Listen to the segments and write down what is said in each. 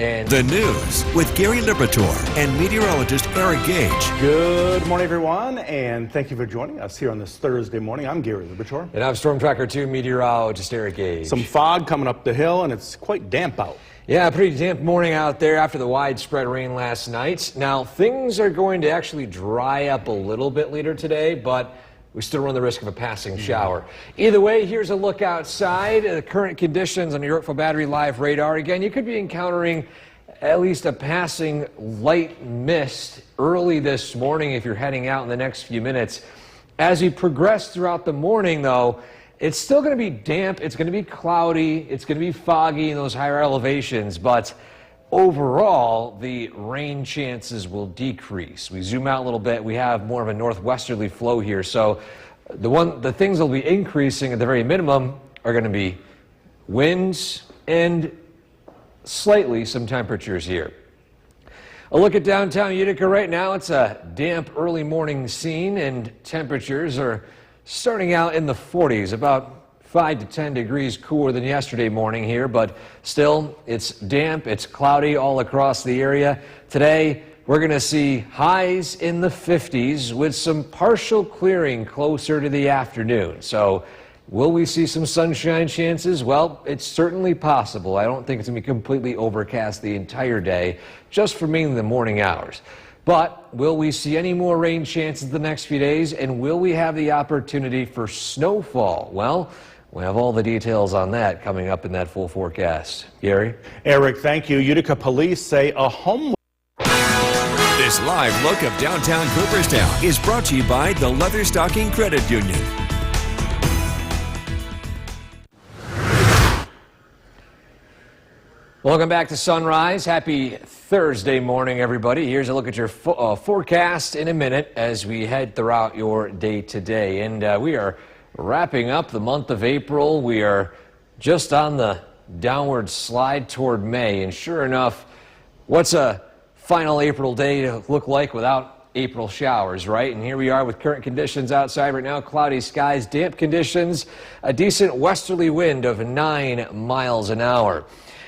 and the news with Gary Liberatore and meteorologist Eric Gage. Good morning, everyone, and thank you for joining us here on this Thursday morning. I'm Gary Liberatore. And I'm Storm Tracker 2 meteorologist Eric Gage. Some fog coming up the hill, and it's quite damp out. Yeah, pretty damp morning out there after the widespread rain last night. Now, things are going to actually dry up a little bit later today, but we still run the risk of a passing shower. Either way, here's a look outside. The current conditions on your Yorkville Battery Live radar. Again, you could be encountering at least a passing light mist early this morning if you're heading out in the next few minutes. As we progress throughout the morning, though, it's still going to be damp, it's going to be cloudy, it's going to be foggy in those higher elevations, but overall, the rain chances will decrease. We zoom out a little bit, we have more of a northwesterly flow here, so the things that will be increasing at the very minimum are going to be winds and slightly some temperatures here. A look at downtown Utica right now. It's a damp early morning scene, and temperatures are starting out in the 40s, about 5 to 10 degrees cooler than yesterday morning here, but still it's damp, it's cloudy all across the area. Today we're going to see highs in the 50s with some partial clearing closer to the afternoon. So will we see some sunshine chances? Well, it's certainly possible. I don't think it's going to be completely overcast the entire day, just for mainly the morning hours. But will we see any more rain chances the next few days, and will we have the opportunity for snowfall? Well, we have all the details on that coming up in that full forecast. Gary? Eric, thank you. Utica police say a home. This live look of downtown Cooperstown is brought to you by the Leatherstocking Credit Union. Welcome back to Sunrise. Happy Thursday morning, everybody. Here's a look at your forecast in a minute as we head throughout your day today. And we are wrapping up the month of April. We are just on the downward slide toward May. And sure enough, what's a final April day to look like without April showers, right? And here we are with current conditions outside right now. Cloudy skies, damp conditions, a decent westerly wind of 9 miles an hour.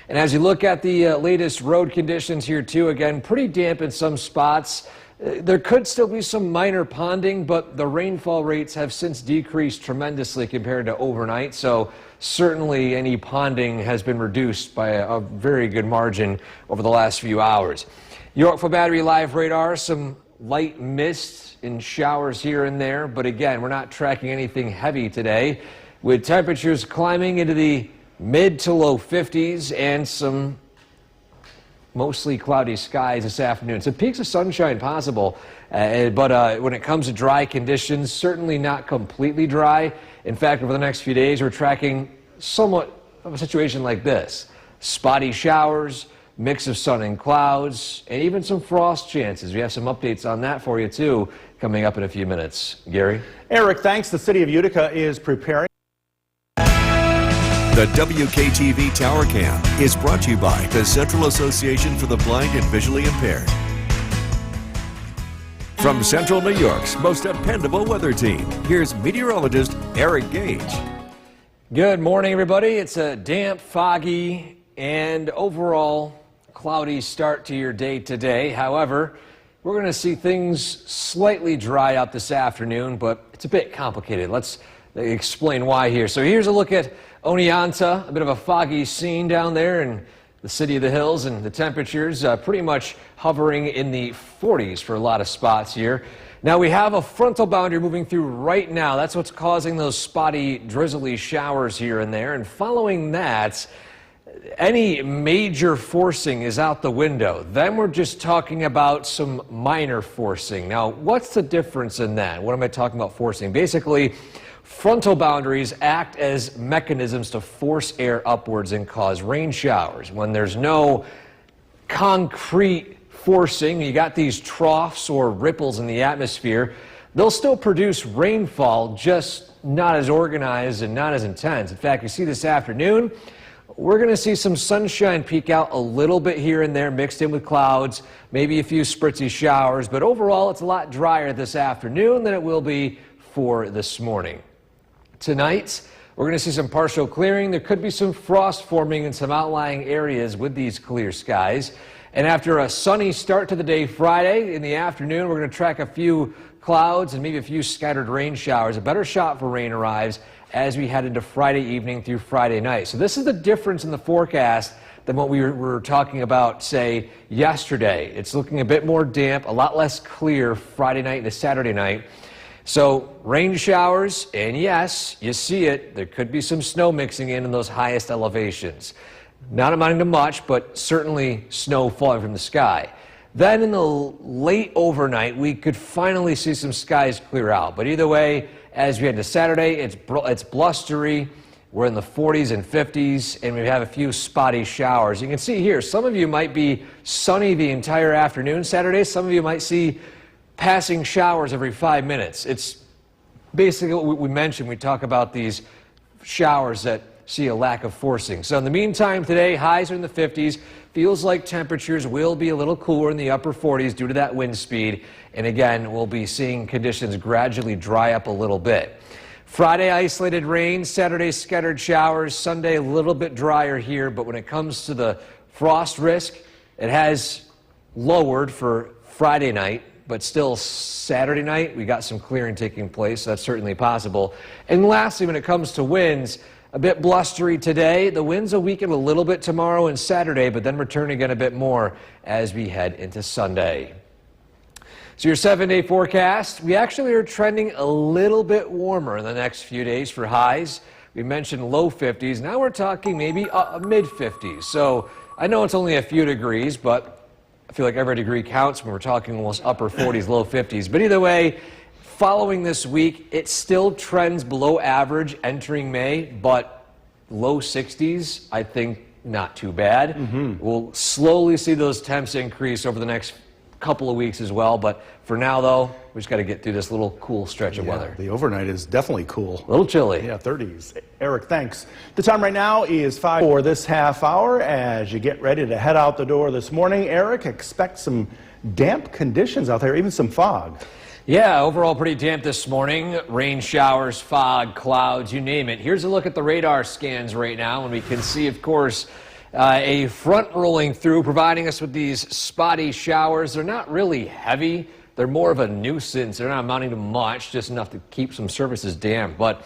And as you look at the latest road conditions here too, again, pretty damp in some spots. There could still be some minor ponding, but the rainfall rates have since decreased tremendously compared to overnight. So certainly any ponding has been reduced by a very good margin over the last few hours. Yorkville Battery Live radar, some light mist and showers here and there. But again, we're not tracking anything heavy today, with temperatures climbing into the mid to low 50s and some mostly cloudy skies this afternoon. Some peaks of sunshine possible, but when it comes to dry conditions, certainly not completely dry. In fact, over the next few days, we're tracking somewhat of a situation like this. Spotty showers, mix of sun and clouds, and even some frost chances. We have some updates on that for you, too, coming up in a few minutes. Gary? Eric, thanks. The city of Utica is preparing. The WKTV Tower Cam is brought to you by the Central Association for the Blind and Visually Impaired. From Central New York's most dependable weather team, here's meteorologist Eric Gage. Good morning, everybody. It's a damp, foggy, and overall cloudy start to your day today. However, we're going to see things slightly dry up this afternoon, but it's a bit complicated. Let's explain why here. So here's a look at Oneonta, a bit of a foggy scene down there in the city of the hills, and the temperatures pretty much hovering in the 40s for a lot of spots here. Now we have a frontal boundary moving through right now. That's what's causing those spotty, drizzly showers here and there. And following that, any major forcing is out the window. Then we're just talking about some minor forcing. Now, what's the difference in that? What am I talking about forcing? Basically, frontal boundaries act as mechanisms to force air upwards and cause rain showers. When there's no concrete forcing, you got these troughs or ripples in the atmosphere, they'll still produce rainfall, just not as organized and not as intense. In fact, you see this afternoon, we're going to see some sunshine peek out a little bit here and there, mixed in with clouds, maybe a few spritzy showers, but overall it's a lot drier this afternoon than it will be for this morning. Tonight, we're going to see some partial clearing. There could be some frost forming in some outlying areas with these clear skies. And after a sunny start to the day Friday, in the afternoon, we're going to track a few clouds and maybe a few scattered rain showers. A better shot for rain arrives as we head into Friday evening through Friday night. So this is the difference in the forecast than what we were talking about, say, yesterday. It's looking a bit more damp, a lot less clear Friday night into Saturday night. So rain showers, and yes, you see it, there could be some snow mixing in those highest elevations. Not amounting to much, but certainly snow falling from the sky. Then in the late overnight, we could finally see some skies clear out. But either way, as we head to Saturday, it's blustery. We're in the 40s and 50s, and we have a few spotty showers. You can see here, some of you might be sunny the entire afternoon Saturday. Some of you might see passing showers every 5 minutes. It's basically what we mentioned. We talk about these showers that see a lack of forcing. So in the meantime, today, highs are in the 50s. Feels like temperatures will be a little cooler in the upper 40s due to that wind speed. And again, we'll be seeing conditions gradually dry up a little bit. Friday, isolated rain. Saturday, scattered showers. Sunday, a little bit drier here. But when it comes to the frost risk, it has lowered for Friday night. But still, Saturday night, we got some clearing taking place. So that's certainly possible. And lastly, when it comes to winds, a bit blustery today. The winds will weaken a little bit tomorrow and Saturday, but then return again a bit more as we head into Sunday. So your 7-day forecast, we actually are trending a little bit warmer in the next few days for highs. We mentioned low 50s. Now we're talking maybe mid 50s. So I know it's only a few degrees, but I feel like every degree counts when we're talking almost upper 40s, low 50s. But either way, following this week, it still trends below average entering May, but low 60s, I think not too bad. We'll slowly see those temps increase over the next couple of weeks as well, but for now, though, we just got to get through this little cool stretch of weather. The overnight is definitely cool. A little chilly. Yeah, 30s. Eric, thanks. The time right now is 5 for this half hour. As you get ready to head out the door this morning, Eric, expect some damp conditions out there, even some fog. Yeah, overall pretty damp this morning. Rain showers, fog, clouds, you name it. Here's a look at the radar scans right now, and we can see, of course, a front rolling through, providing us with these spotty showers. They're not really heavy. They're more of a nuisance. They're not amounting to much, just enough to keep some surfaces damp. But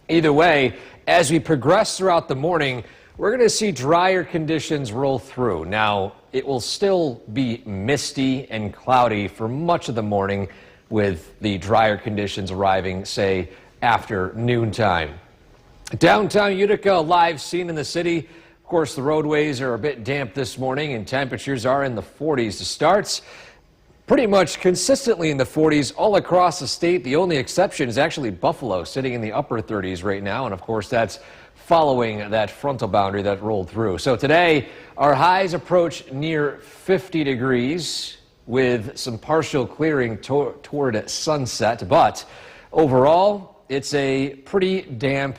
either way, as we progress throughout the morning, we're going to see drier conditions roll through. Now, it will still be misty and cloudy for much of the morning, with the drier conditions arriving, say, after noontime. Downtown Utica, a live scene in the city. Of course, the roadways are a bit damp this morning, and temperatures are in the 40s to start. Pretty much consistently in the 40s all across the state. The only exception is actually Buffalo, sitting in the upper 30s right now, and of course that's following that frontal boundary that rolled through. So today, our highs approach near 50 degrees with some partial clearing toward sunset, but overall, it's a pretty damp,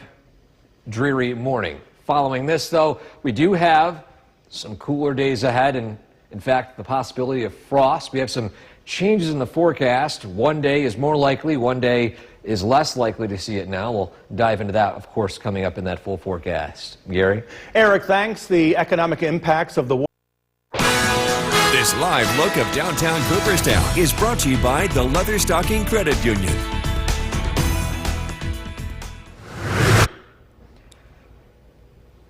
dreary morning. Following this, though, we do have some cooler days ahead, and in fact, the possibility of frost. We have some changes in the forecast. One day is more likely, one day is less likely to see it now. We'll dive into that, of course, coming up in that full forecast. Gary? Eric, thanks. The economic impacts of the This live look of downtown Cooperstown is brought to you by the Leatherstocking Credit Union.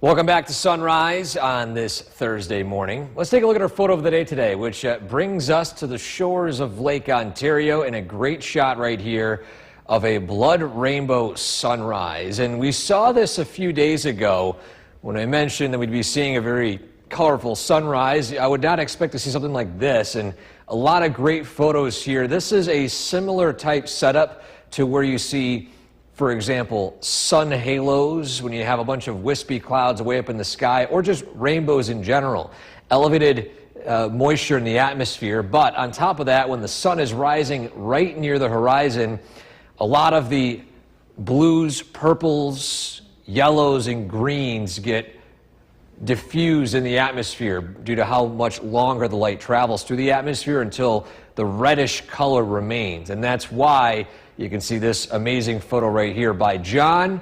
Welcome back to Sunrise on this Thursday morning. Let's take a look at our photo of the day today, which brings us to the shores of Lake Ontario, and a great shot right here of a blood rainbow sunrise. And we saw this a few days ago when I mentioned that we'd be seeing a very colorful sunrise. I would not expect to see something like this, and a lot of great photos here. This is a similar type setup to where you see, for example, sun halos, when you have a bunch of wispy clouds way up in the sky, or just rainbows in general. Elevated moisture in the atmosphere, but on top of that, when the sun is rising right near the horizon, a lot of the blues, purples, yellows, and greens get diffused in the atmosphere due to how much longer the light travels through the atmosphere until the reddish color remains. And that's why you can see this amazing photo right here by John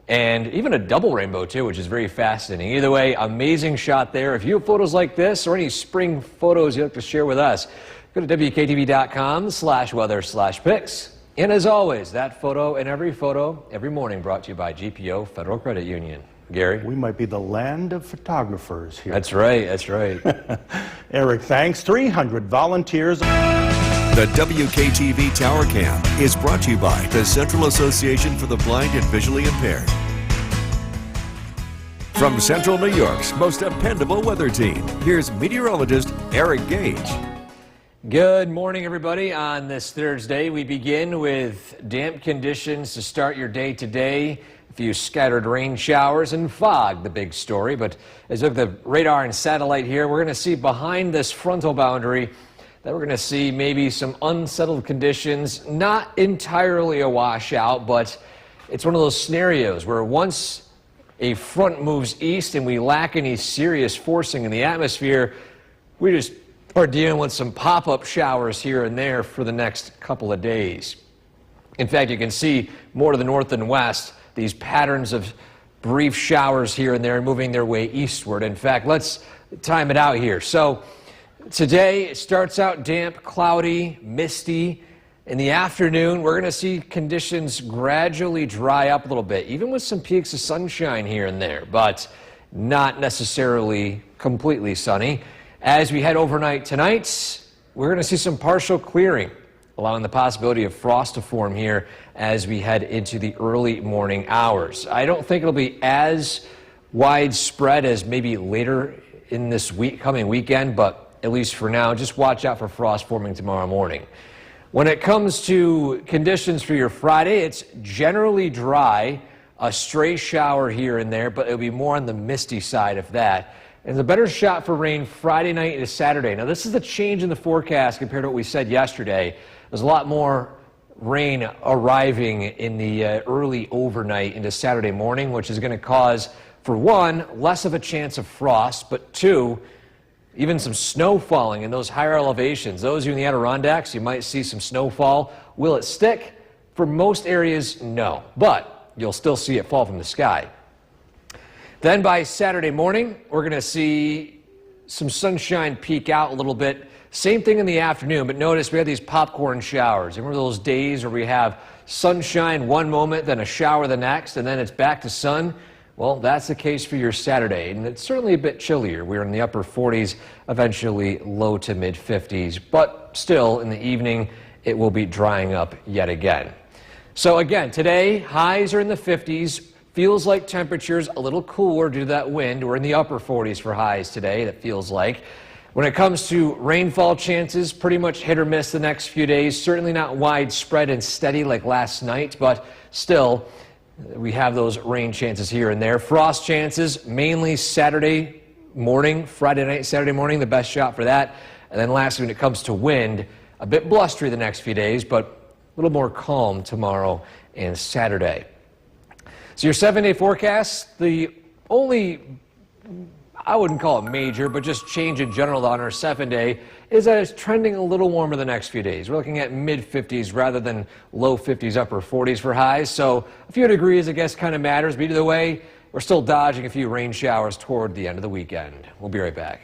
and even a double rainbow too, which is very fascinating. Either way, amazing shot there. If you have photos like this or any spring photos you'd like to share with us, go to WKTV.com/weather/pics. And as always, that photo and every photo every morning brought to you by GPO Federal Credit Union. Gary? We might be the land of photographers here. That's right, that's right. Eric, thanks. 300 volunteers. The WKTV Tower Cam is brought to you by the Central Association for the Blind and Visually Impaired. From Central New York's most dependable weather team, here's meteorologist Eric Gage. Good morning, everybody. On this Thursday, we begin with damp conditions to start your day today. A few scattered rain showers and fog, the big story. But as you look at the radar and satellite here, we're going to see behind this frontal boundary that we're going to see maybe some unsettled conditions, not entirely a washout, but it's one of those scenarios where once a front moves east and we lack any serious forcing in the atmosphere, we just are dealing with some pop-up showers here and there for the next couple of days. In fact, you can see more to the north and west, these patterns of brief showers here and there moving their way eastward. In fact, let's time it out here. So today it starts out damp, cloudy, misty. In the afternoon, we're going to see conditions gradually dry up a little bit, even with some peaks of sunshine here and there, but not necessarily completely sunny. As we head overnight tonight, we're going to see some partial clearing, allowing the possibility of frost to form here as we head into the early morning hours. I don't think it'll be as widespread as maybe later in this coming weekend, but at least for now, just watch out for frost forming tomorrow morning. When it comes to conditions for your Friday, it's generally dry, a stray shower here and there, but it'll be more on the misty side of that. And the better shot for rain Friday night into Saturday. Now, this is the change in the forecast compared to what we said yesterday. There's a lot more rain arriving in the early overnight into Saturday morning, which is going to cause, for one, less of a chance of frost, but two, even some snow falling in those higher elevations. Those of you in the Adirondacks, you might see some snowfall. Will it stick? For most areas, no. But you'll still see it fall from the sky. Then by Saturday morning, we're going to see some sunshine peek out a little bit. Same thing in the afternoon, but notice we have these popcorn showers. Remember those days where we have sunshine one moment, then a shower the next, and then it's back to sun? Well, that's the case for your Saturday, and it's certainly a bit chillier. We're in the upper 40s, eventually low to mid 50s, but still in the evening, it will be drying up yet again. So again, today, highs are in the 50s. Feels like temperatures a little cooler due to that wind. We're in the upper 40s for highs today, that feels like. When it comes to rainfall chances, pretty much hit or miss the next few days. Certainly not widespread and steady like last night, but still, we have those rain chances here and there. Frost chances, mainly Saturday morning, Friday night, Saturday morning, the best shot for that. And then lastly, when it comes to wind, a bit blustery the next few days, but a little more calm tomorrow and Saturday. So your 7-day forecast, the only, I wouldn't call it major, but just change in general on our 7-day is that it's trending a little warmer the next few days. We're looking at mid-50s rather than low 50s, upper 40s for highs. So a few degrees, I guess, kind of matters. But either way, we're still dodging a few rain showers toward the end of the weekend. We'll be right back.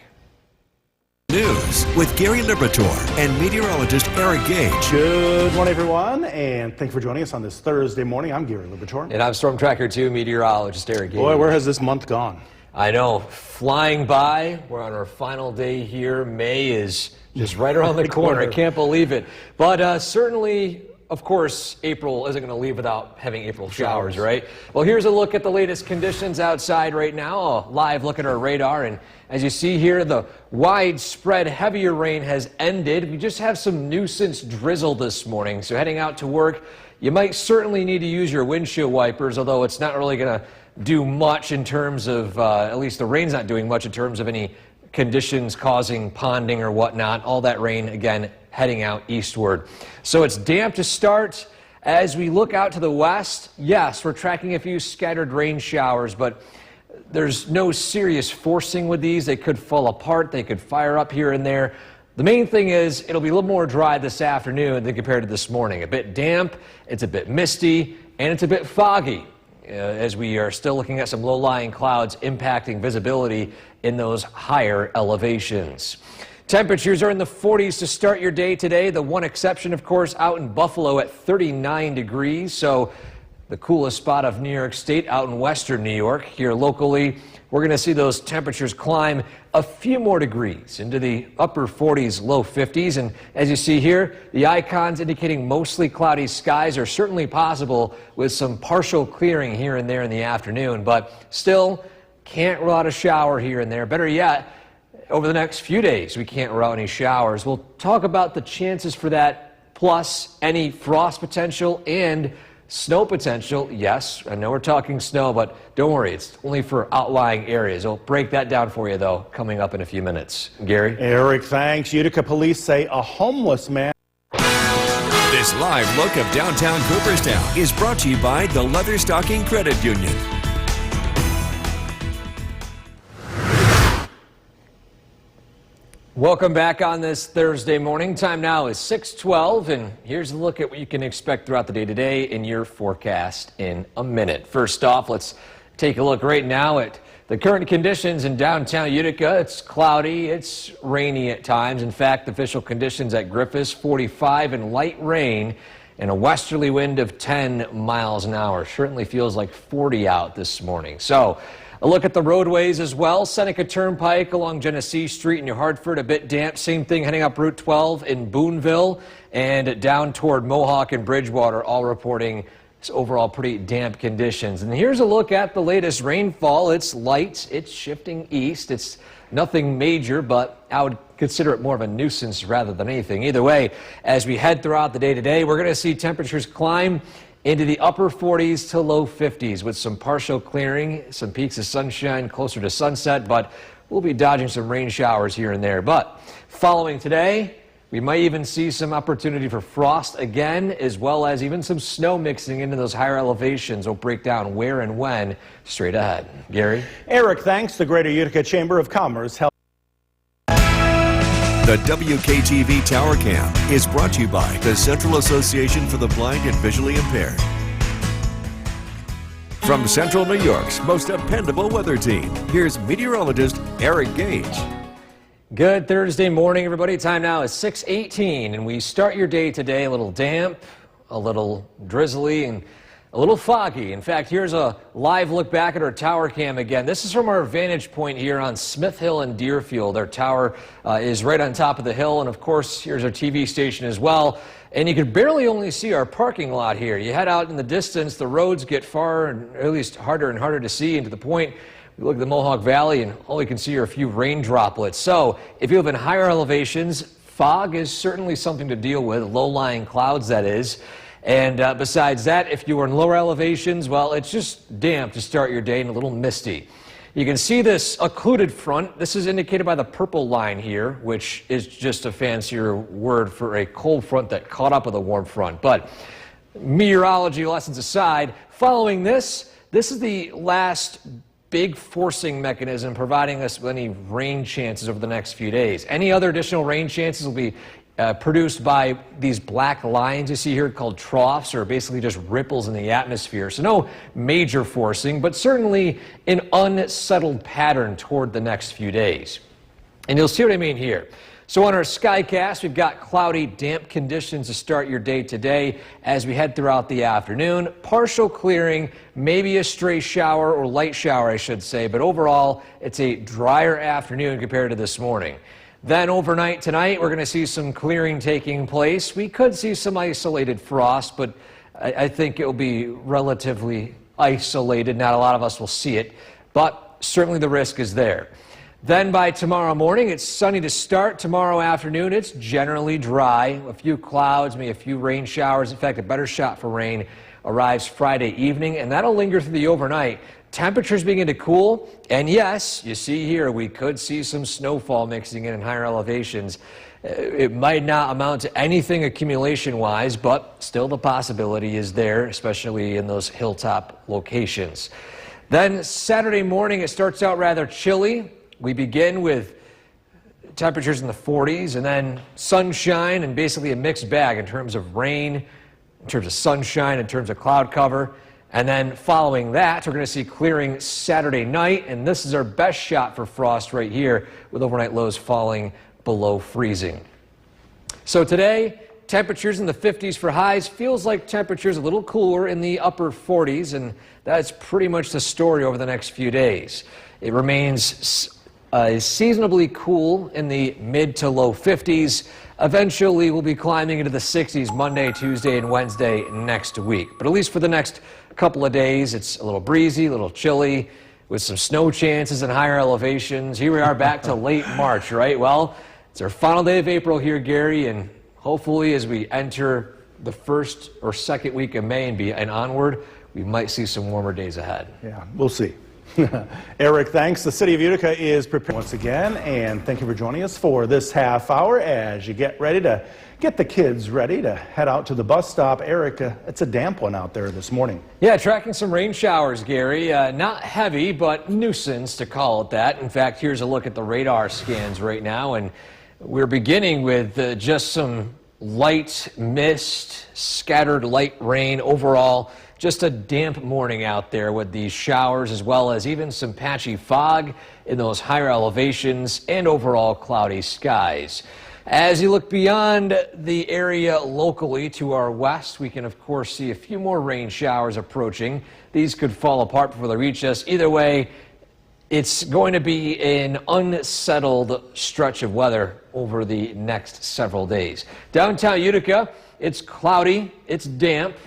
News with Gary Liberatore and meteorologist Eric Gage. Good morning, everyone, and thank you for joining us on this Thursday morning. I'm Gary Liberatore. And I'm Storm Tracker 2 meteorologist Eric Gage. Boy, where has this month gone? I know, flying by. We're on our final day here. May is just right around the corner. I can't believe it. But certainly, of course, April isn't going to leave without having April showers, right? Well, here's a look at the latest conditions outside right now. A live look at our radar. And as you see here, the widespread heavier rain has ended. We just have some nuisance drizzle this morning. So heading out to work, you might certainly need to use your windshield wipers, although it's not really going to do much in terms of, at least the rain's not doing much in terms of any conditions causing ponding or whatnot. All that rain, again, heading out eastward. So it's damp to start. As we look out to the west, yes, we're tracking a few scattered rain showers, but there's no serious forcing with these. They could fall apart. They could fire up here and there. The main thing is it'll be a little more dry this afternoon than compared to this morning. A bit damp, it's a bit misty, and it's a bit foggy. as we are still looking at some low-lying clouds impacting visibility in those higher elevations. Temperatures are in the 40s to start your day today. The one exception, of course, out in Buffalo at 39 degrees. So the coolest spot of New York State out in western New York. Here locally, we're going to see those temperatures climb a few more degrees into the upper 40s, low 50s. And as you see here, the icons indicating mostly cloudy skies are certainly possible with some partial clearing here and there in the afternoon. But still, can't rule out a shower here and there. Better yet, over the next few days, we can't rule out any showers. We'll talk about the chances for that, plus any frost potential and snow potential. Yes, I know we're talking snow, but don't worry, it's only for outlying areas. I'll break that down for you, though, coming up in a few minutes. Gary? Eric, thanks. Utica police say a homeless man. This live look of downtown Cooperstown is brought to you by the Leatherstocking Credit Union. Welcome back on this Thursday morning. Time now is 6:12, and here's a look at what you can expect throughout the day today in your forecast in a minute. First off, let's take a look right now at the current conditions in downtown Utica. It's cloudy, it's rainy at times. In fact, official conditions at Griffiths, 45 and light rain and a westerly wind of 10 miles an hour. Certainly feels like 40 out this morning. So a look at the roadways as well. Seneca Turnpike along Genesee Street in New Hartford, a bit damp. Same thing heading up Route 12 in Boonville and down toward Mohawk and Bridgewater, all reporting overall pretty damp conditions. And here's a look at the latest rainfall. It's light, it's shifting east. It's nothing major, but I would consider it more of a nuisance rather than anything. Either way, as we head throughout the day today, we're going to see temperatures climb into the upper 40s to low 50s with some partial clearing, some peaks of sunshine closer to sunset, but we'll be dodging some rain showers here and there. But following today, we might even see some opportunity for frost again, as well as even some snow mixing into those higher elevations. We'll break down where and when straight ahead. Gary? Eric, thanks. The Greater Utica Chamber of Commerce held. The WKTV Tower Cam is brought to you by the Central Association for the Blind and Visually Impaired. From Central New York's most dependable weather team, here's meteorologist Eric Gage. Good Thursday morning, everybody. Time now is 6:18, and we start your day today a little damp, a little drizzly, and a little foggy. In fact, here's a live look back at our tower cam again. This is from our vantage point here on Smith Hill and Deerfield. Our tower is right on top of the hill, and of course, here's our TV station as well. And you could barely only see our parking lot here. You head out in the distance, the roads get far, and at least harder and harder to see, and to the point we look at the Mohawk Valley, and all you can see are a few rain droplets. So if you live in higher elevations, fog is certainly something to deal with, low-lying clouds, that is. And besides that, if you are in lower elevations, well, it's just damp to start your day and a little misty. You can see this occluded front. This is indicated by the purple line here, which is just a fancier word for a cold front that caught up with a warm front. But meteorology lessons aside, following this is the last big forcing mechanism providing us with any rain chances over the next few days. Any other additional rain chances will be produced by these black lines you see here called troughs, or basically just ripples in the atmosphere. So no major forcing, but certainly an unsettled pattern toward the next few days. And you'll see what I mean here. So on our Skycast, we've got cloudy, damp conditions to start your day today as we head throughout the afternoon. Partial clearing, maybe a stray shower, or light shower, I should say, but overall, it's a drier afternoon compared to this morning. Then overnight tonight, we're going to see some clearing taking place. We could see some isolated frost, but I think it will be relatively isolated. Not a lot of us will see it, but certainly the risk is there. Then by tomorrow morning, it's sunny to start. Tomorrow afternoon, it's generally dry. A few clouds, maybe a few rain showers. In fact, a better shot for rain arrives Friday evening, and that'll linger through the overnight. Temperatures begin to cool, and yes, you see here, we could see some snowfall mixing in higher elevations. It might not amount to anything accumulation-wise, but still the possibility is there, especially in those hilltop locations. Then Saturday morning, it starts out rather chilly. We begin with temperatures in the 40s, and then sunshine, and basically a mixed bag in terms of rain, in terms of sunshine, in terms of cloud cover. And then following that, we're going to see clearing Saturday night, and this is our best shot for frost right here, with overnight lows falling below freezing. So today, temperatures in the 50s for highs. Feels like temperatures a little cooler in the upper 40s, and that's pretty much the story over the next few days. It remains seasonably cool in the mid to low 50s. Eventually, we'll be climbing into the 60s Monday, Tuesday, and Wednesday next week. But at least for the next couple of days, it's a little breezy, a little chilly, with some snow chances and higher elevations. Here we are back to late March, right? Well, it's our final day of April here, Gary, and hopefully as we enter the first or second week of May and onward, we might see some warmer days ahead. Yeah, we'll see. Eric, thanks. The city of Utica is prepared once again, and thank you for joining us for this half hour as you get ready to get the kids ready to head out to the bus stop. Eric, it's a damp one out there this morning. Yeah, tracking some rain showers, Gary. Not heavy, but nuisance to call it that. In fact, here's a look at the radar scans right now, and we're beginning with just some light mist, scattered light rain. Overall, just a damp morning out there with these showers, as well as even some patchy fog in those higher elevations and overall cloudy skies. As you look beyond the area locally to our west, we can of course see a few more rain showers approaching. These could fall apart before they reach us. Either way, it's going to be an unsettled stretch of weather over the next several days. Downtown Utica, it's cloudy, it's damp,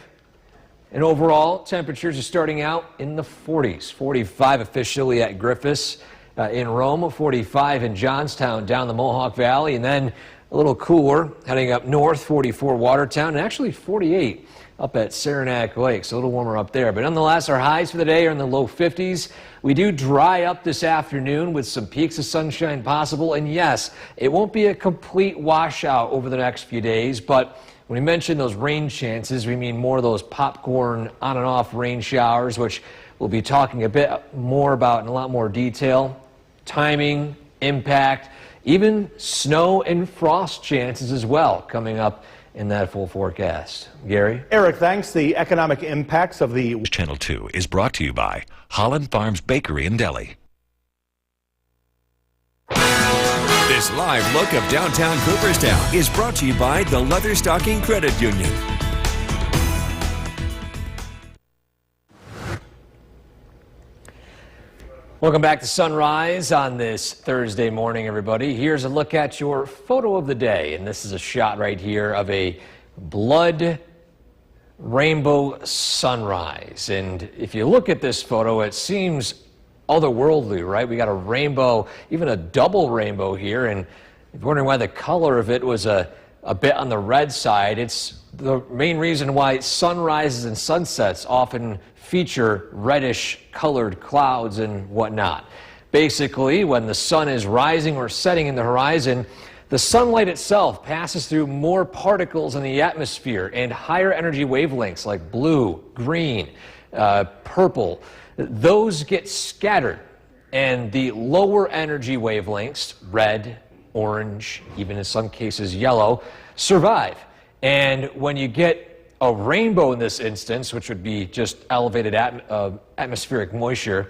and overall temperatures are starting out in the 40s. 45 officially at Griffis in Rome, 45 in Johnstown down the Mohawk Valley, and then a little cooler heading up north, 44 Watertown, and actually 48 up at Saranac Lake, so a little warmer up there. But nonetheless, our highs for the day are in the low 50s. We do dry up this afternoon with some peaks of sunshine possible, and yes, it won't be a complete washout over the next few days, but when we mention those rain chances, we mean more of those popcorn on and off rain showers, which we'll be talking a bit more about in a lot more detail. Timing, impact, even snow and frost chances as well coming up in that full forecast. Gary? Eric, thanks. The economic impacts of the Channel 2 is brought to you by Holland Farms Bakery and Deli. This live look of downtown Cooperstown is brought to you by the Leatherstocking Credit Union. Welcome back to Sunrise on this Thursday morning, everybody. Here's a look at your photo of the day, and this is a shot right here of a blood rainbow sunrise. And if you look at this photo, it seems otherworldly, right? We got a rainbow, even a double rainbow here, and if you're wondering why the color of it was a bit on the red side, it's the main reason why sunrises and sunsets often feature reddish colored clouds and whatnot. Basically, when the sun is rising or setting in the horizon, the sunlight itself passes through more particles in the atmosphere and higher energy wavelengths like blue, green, purple. Those get scattered, and the lower energy wavelengths, red, orange, even in some cases yellow, survive. And when you get a rainbow in this instance, which would be just elevated atmospheric moisture,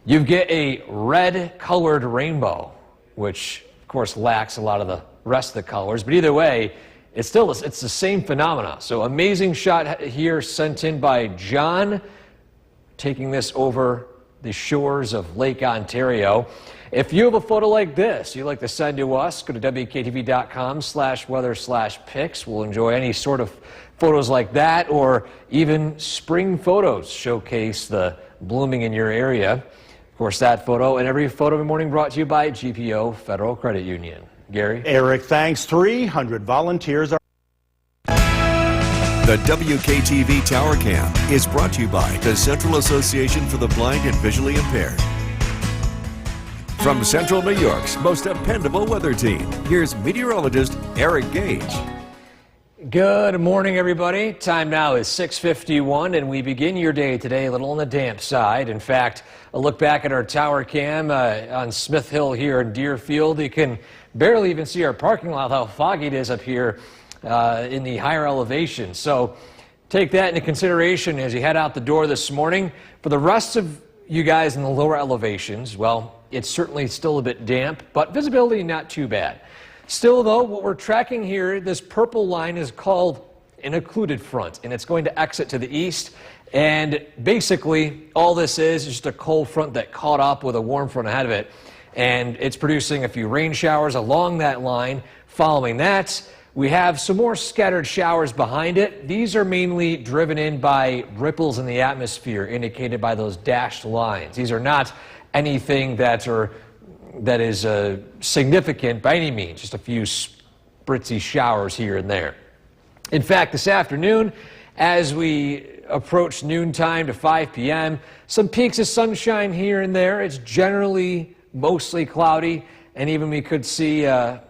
you get a red-colored rainbow, which of course lacks a lot of the rest of the colors. But either way, it's the same phenomena. So amazing shot here sent in by John, taking this over the shores of Lake Ontario. If you have a photo like this you'd like to send to us, go to WKTV.com/weather/pics. We'll enjoy any sort of photos like that, or even spring photos showcase the blooming in your area. Of course, that photo and every photo of the morning brought to you by GPO Federal Credit Union. Gary? Eric, thanks. 300 volunteers are The WKTV Tower Cam is brought to you by the Central Association for the Blind and Visually Impaired. From Central New York's most dependable weather team, here's meteorologist Eric Gage. Good morning, everybody. Time now is 6:51, and we begin your day today a little on the damp side. In fact, a look back at our tower cam on Smith Hill here in Deerfield. You can barely even see our parking lot, how foggy it is up here in the higher elevation. So take that into consideration as you head out the door this morning. For the rest of you guys in the lower elevations, well, it's certainly still a bit damp, but visibility not too bad. Still, though, what we're tracking here, this purple line is called an occluded front, and it's going to exit to the east. And basically, all this is just a cold front that caught up with a warm front ahead of it. And it's producing a few rain showers along that line. Following that, we have some more scattered showers behind it. These are mainly driven in by ripples in the atmosphere indicated by those dashed lines. These are not anything that is significant by any means, just a few spritzy showers here and there. In fact, this afternoon, as we approach noontime to 5 p.m., some peaks of sunshine here and there. It's generally mostly cloudy, and even we could see a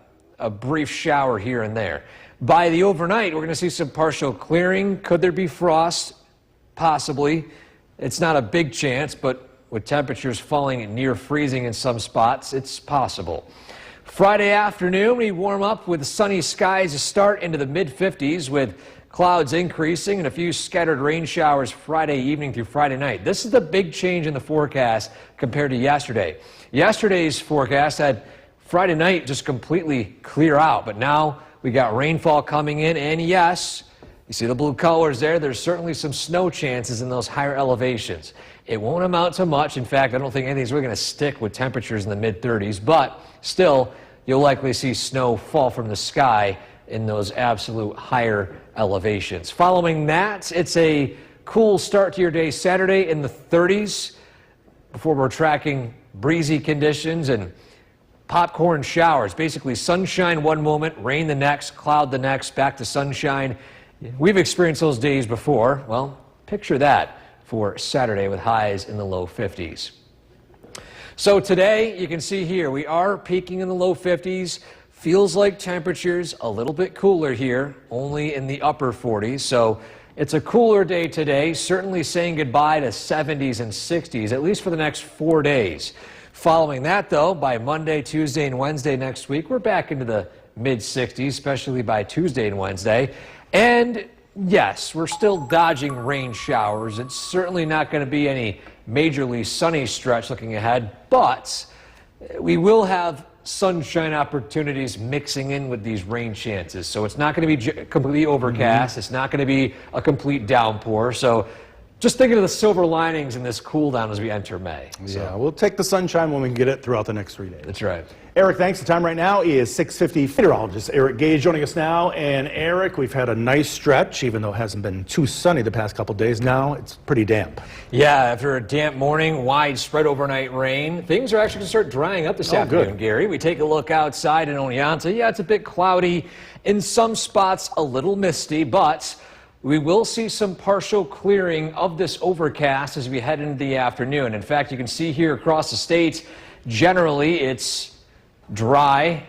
brief shower here and there. By the overnight, we're going to see some partial clearing. Could there be frost? Possibly. It's not a big chance, but with temperatures falling near freezing in some spots, it's possible. Friday afternoon, we warm up with sunny skies to start into the mid-50s with clouds increasing and a few scattered rain showers Friday evening through Friday night. This is the big change in the forecast compared to yesterday. Yesterday's forecast had Friday night just completely clear out, but now we got rainfall coming in, and yes, you see the blue colors there, there's certainly some snow chances in those higher elevations. It won't amount to much. In fact, I don't think anything's really going to stick with temperatures in the mid-30s, but still, you'll likely see snow fall from the sky in those absolute higher elevations. Following that, it's a cool start to your day Saturday in the 30s before we're tracking breezy conditions and popcorn showers. Basically sunshine one moment, rain the next, cloud the next, back to sunshine. We've experienced those days before. Well, picture that for Saturday with highs in the low 50s. So today, you can see here, we are peaking in the low 50s. Feels like temperatures a little bit cooler here, only in the upper 40s. So it's a cooler day today, certainly saying goodbye to 70s and 60s, at least for the next 4 days. Following that, though, by Monday, Tuesday, and Wednesday next week, we're back into the mid-60s, especially by Tuesday and Wednesday. And yes, we're still dodging rain showers. It's certainly not going to be any majorly sunny stretch looking ahead, but we will have sunshine opportunities mixing in with these rain chances. So it's not going to be completely overcast. It's not going to be a complete downpour. So just thinking of the silver linings in this cool down as we enter May. Yeah, we'll take the sunshine when we can get it throughout the next 3 days. That's right. Eric, thanks. The time right now is 6:50. Meteorologist Eric Gage joining us now. And Eric, we've had a nice stretch, even though it hasn't been too sunny the past couple days. Now it's pretty damp. Yeah, after a damp morning, widespread overnight rain, things are actually going to start drying up this afternoon, good. Gary. We take a look outside in Oneonta. Yeah, it's a bit cloudy. In some spots, a little misty, but we will see some partial clearing of this overcast as we head into the afternoon. In fact, you can see here across the state, generally it's dry.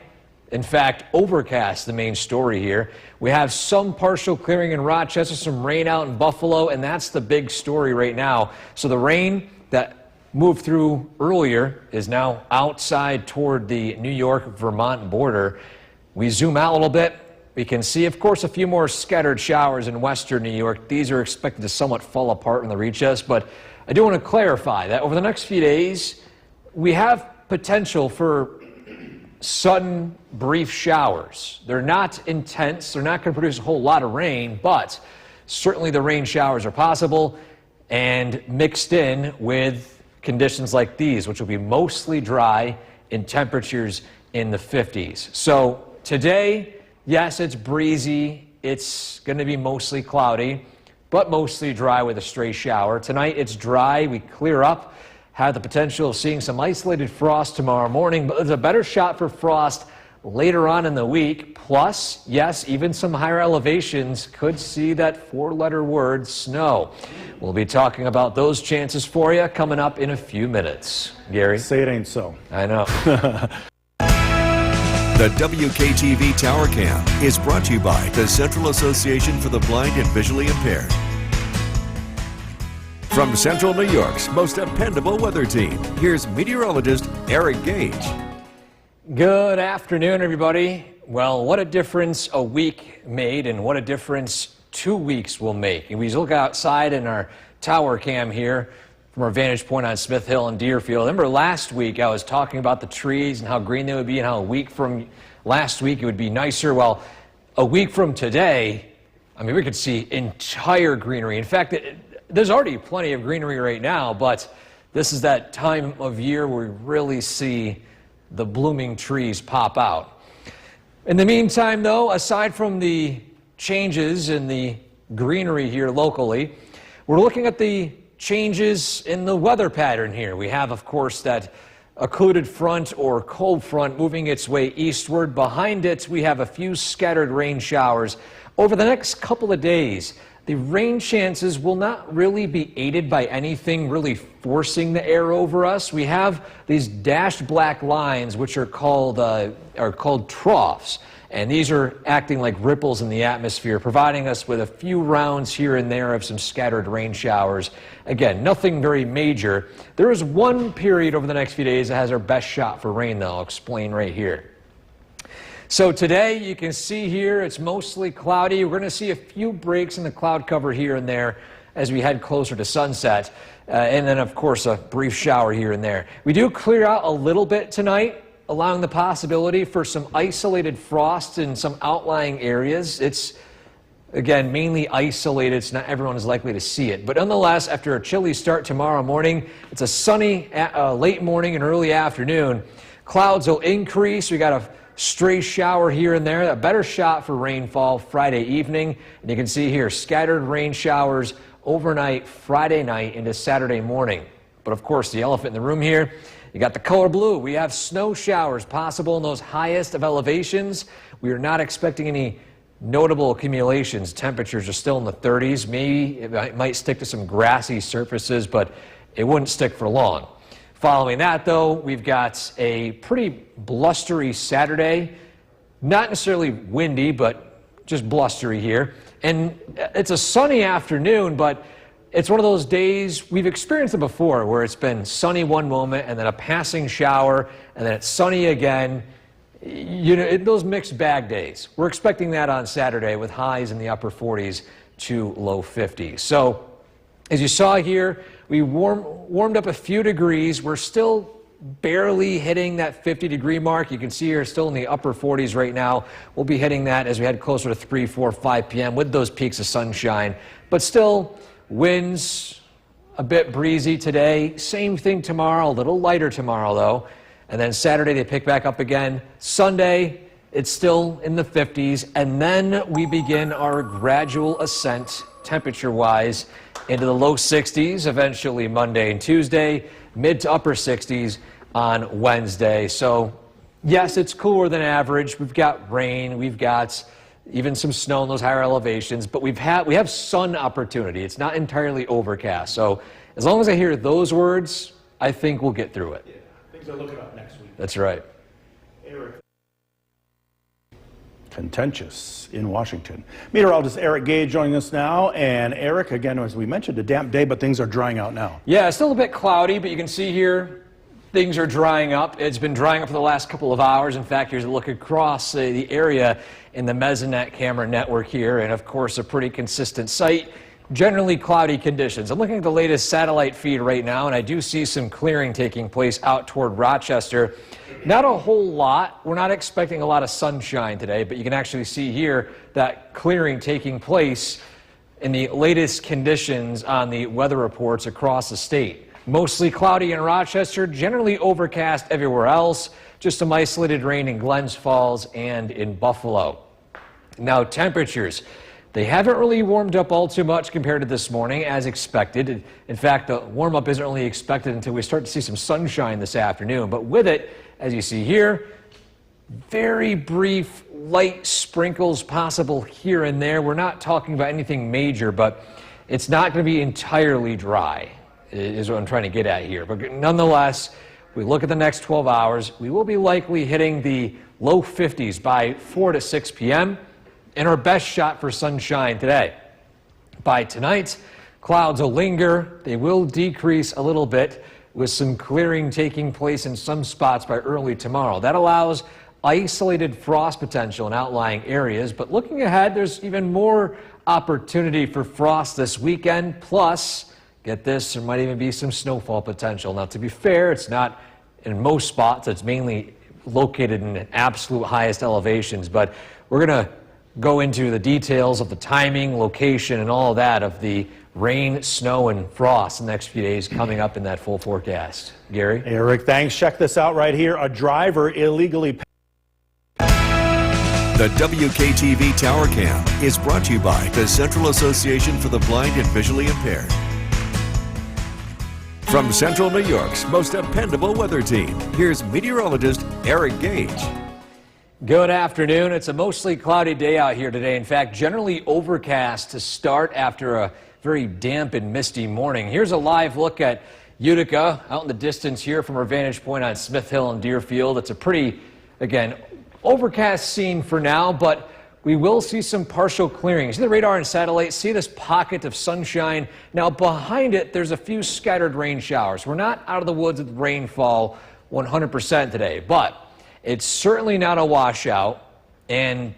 In fact, overcast, the main story here. We have some partial clearing in Rochester, some rain out in Buffalo, and that's the big story right now. So the rain that moved through earlier is now outside toward the New York-Vermont border. We zoom out a little bit. We can see, of course, a few more scattered showers in western New York. These are expected to somewhat fall apart when they reach us, but I do want to clarify that over the next few days, we have potential for sudden, brief showers. They're not intense. They're not going to produce a whole lot of rain, but certainly the rain showers are possible and mixed in with conditions like these, which will be mostly dry in temperatures in the 50s. So today, yes, it's breezy. It's going to be mostly cloudy, but mostly dry with a stray shower. Tonight, it's dry. We clear up. Have the potential of seeing some isolated frost tomorrow morning, but there's a better shot for frost later on in the week. Plus, yes, even some higher elevations could see that four-letter word, snow. We'll be talking about those chances for you coming up in a few minutes. Gary? Say it ain't so. I know. The WKTV Tower Cam is brought to you by the Central Association for the Blind and Visually Impaired. From Central New York's most dependable weather team, here's meteorologist Eric Gage. Good afternoon, everybody. Well, what a difference a week made, and what a difference 2 weeks will make. And we look outside in our tower cam here from our vantage point on Smith Hill and Deerfield. Remember last week I was talking about the trees and how green they would be and how a week from last week it would be nicer. Well, a week from today, I mean, we could see entire greenery. In fact, there's already plenty of greenery right now, but this is that time of year where we really see the blooming trees pop out. In the meantime, though, aside from the changes in the greenery here locally, we're looking at the changes in the weather pattern here. We have, of course, that occluded front or cold front moving its way eastward. Behind it, we have a few scattered rain showers. Over the next couple of days, the rain chances will not really be aided by anything really forcing the air over us. We have these dashed black lines, which are called troughs. And these are acting like ripples in the atmosphere, providing us with a few rounds here and there of some scattered rain showers. Again, nothing very major. There is one period over the next few days that has our best shot for rain, though. I'll explain right here. So today, you can see here, it's mostly cloudy. We're going to see a few breaks in the cloud cover here and there as we head closer to sunset. And then, of course, a brief shower here and there. We do clear out a little bit tonight, allowing the possibility for some isolated frost in some outlying areas. It's, again, mainly isolated, so not everyone is likely to see it. But nonetheless, after a chilly start tomorrow morning, it's a sunny late morning and early afternoon. Clouds will increase. We got a stray shower here and there, a better shot for rainfall Friday evening. And you can see here, scattered rain showers overnight Friday night into Saturday morning. But of course, the elephant in the room here, you got the color blue. We have snow showers possible in those highest of elevations. We are not expecting any notable accumulations. Temperatures are still in the 30s. Maybe it might stick to some grassy surfaces, but it wouldn't stick for long. Following that, though, we've got a pretty blustery Saturday. Not necessarily windy, but just blustery here. And it's a sunny afternoon, but it's one of those days, we've experienced it before, where it's been sunny one moment and then a passing shower, and then it's sunny again. You know, those mixed bag days. We're expecting that on Saturday with highs in the upper 40s to low 50s. So, as you saw here, we warmed up a few degrees. We're still barely hitting that 50-degree mark. You can see here, still in the upper 40s right now. We'll be hitting that as we head closer to 3, 4, 5 p.m. with those peaks of sunshine. But still, winds a bit breezy today. Same thing tomorrow, a little lighter tomorrow, though. And then Saturday, they pick back up again. Sunday, it's still in the 50s. And then we begin our gradual ascent, temperature-wise, into the low 60s, eventually Monday and Tuesday, mid to upper 60s on Wednesday. So, yes, it's cooler than average. We've got rain. We've got even some snow in those higher elevations. But we have sun opportunity. It's not entirely overcast. So, as long as I hear those words, I think we'll get through it. Yeah, things are looking up next week. That's right. Eric. Contentious in Washington. Meteorologist Eric Gage joining us now. And Eric, again, as we mentioned, a damp day, but things are drying out now. Yeah, it's still a bit cloudy, but you can see here things are drying up. It's been drying up for the last couple of hours. In fact, here's a look across the area in the Mesonet camera network here, and of course, a pretty consistent sight. Generally cloudy conditions. I'm looking at the latest satellite feed right now, and I do see some clearing taking place out toward Rochester. Not a whole lot. We're not expecting a lot of sunshine today, but you can actually see here that clearing taking place in the latest conditions on the weather reports across the state. Mostly cloudy in Rochester, generally overcast everywhere else. Just some isolated rain in Glens Falls and in Buffalo. Now, temperatures. They haven't really warmed up all too much compared to this morning, as expected. In fact, the warm-up isn't really expected until we start to see some sunshine this afternoon. But with it, as you see here, very brief, light sprinkles possible here and there. We're not talking about anything major, but it's not going to be entirely dry, is what I'm trying to get at here. But nonetheless, we look at the next 12 hours, we will be likely hitting the low 50s by 4 to 6 p.m., and our best shot for sunshine today. By tonight, clouds will linger. They will decrease a little bit with some clearing taking place in some spots by early tomorrow. That allows isolated frost potential in outlying areas, but looking ahead, there's even more opportunity for frost this weekend. Plus, get this, there might even be some snowfall potential. Now, to be fair, it's not in most spots. It's mainly located in the absolute highest elevations. But we're going to go into the details of the timing, location, and all of that of the rain, snow, and frost in the next few days coming up in that full forecast. Gary? Eric, thanks. Check this out right here. A driver illegally... The WKTV Tower Cam is brought to you by the Central Association for the Blind and Visually Impaired. From Central New York's most dependable weather team, here's meteorologist Eric Gage. Good afternoon. It's a mostly cloudy day out here today. In fact, generally overcast to start after a very damp and misty morning. Here's a live look at Utica out in the distance here from our vantage point on Smith Hill and Deerfield. It's a pretty, again, overcast scene for now, but we will see some partial clearing. See the radar and satellite, see this pocket of sunshine. Now behind it, there's a few scattered rain showers. We're not out of the woods with rainfall 100% today, but it's certainly not a washout, and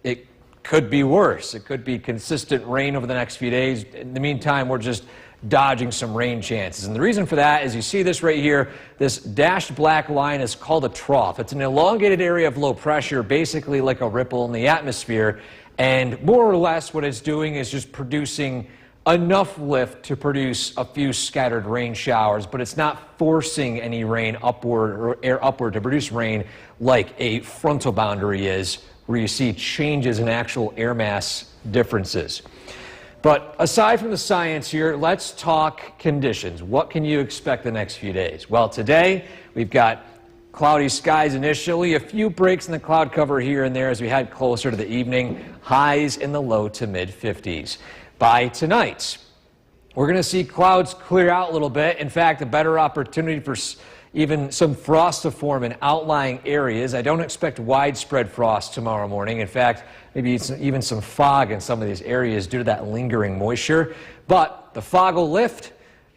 it could be worse. It could be consistent rain over the next few days. In the meantime, we're just dodging some rain chances. And the reason for that is you see this right here. This dashed black line is called a trough. It's an elongated area of low pressure, basically like a ripple in the atmosphere. And more or less what it's doing is just producing enough lift to produce a few scattered rain showers, but it's not forcing any rain upward or air upward to produce rain like a frontal boundary is, where you see changes in actual air mass differences. But aside from the science here, let's talk conditions. What can you expect the next few days? Well, today we've got cloudy skies initially, a few breaks in the cloud cover here and there as we head closer to the evening, highs in the low to mid 50s. By tonight, we're going to see clouds clear out a little bit. In fact, a better opportunity for even some frost to form in outlying areas. I don't expect widespread frost tomorrow morning. In fact, maybe even some fog in some of these areas due to that lingering moisture. But the fog will lift,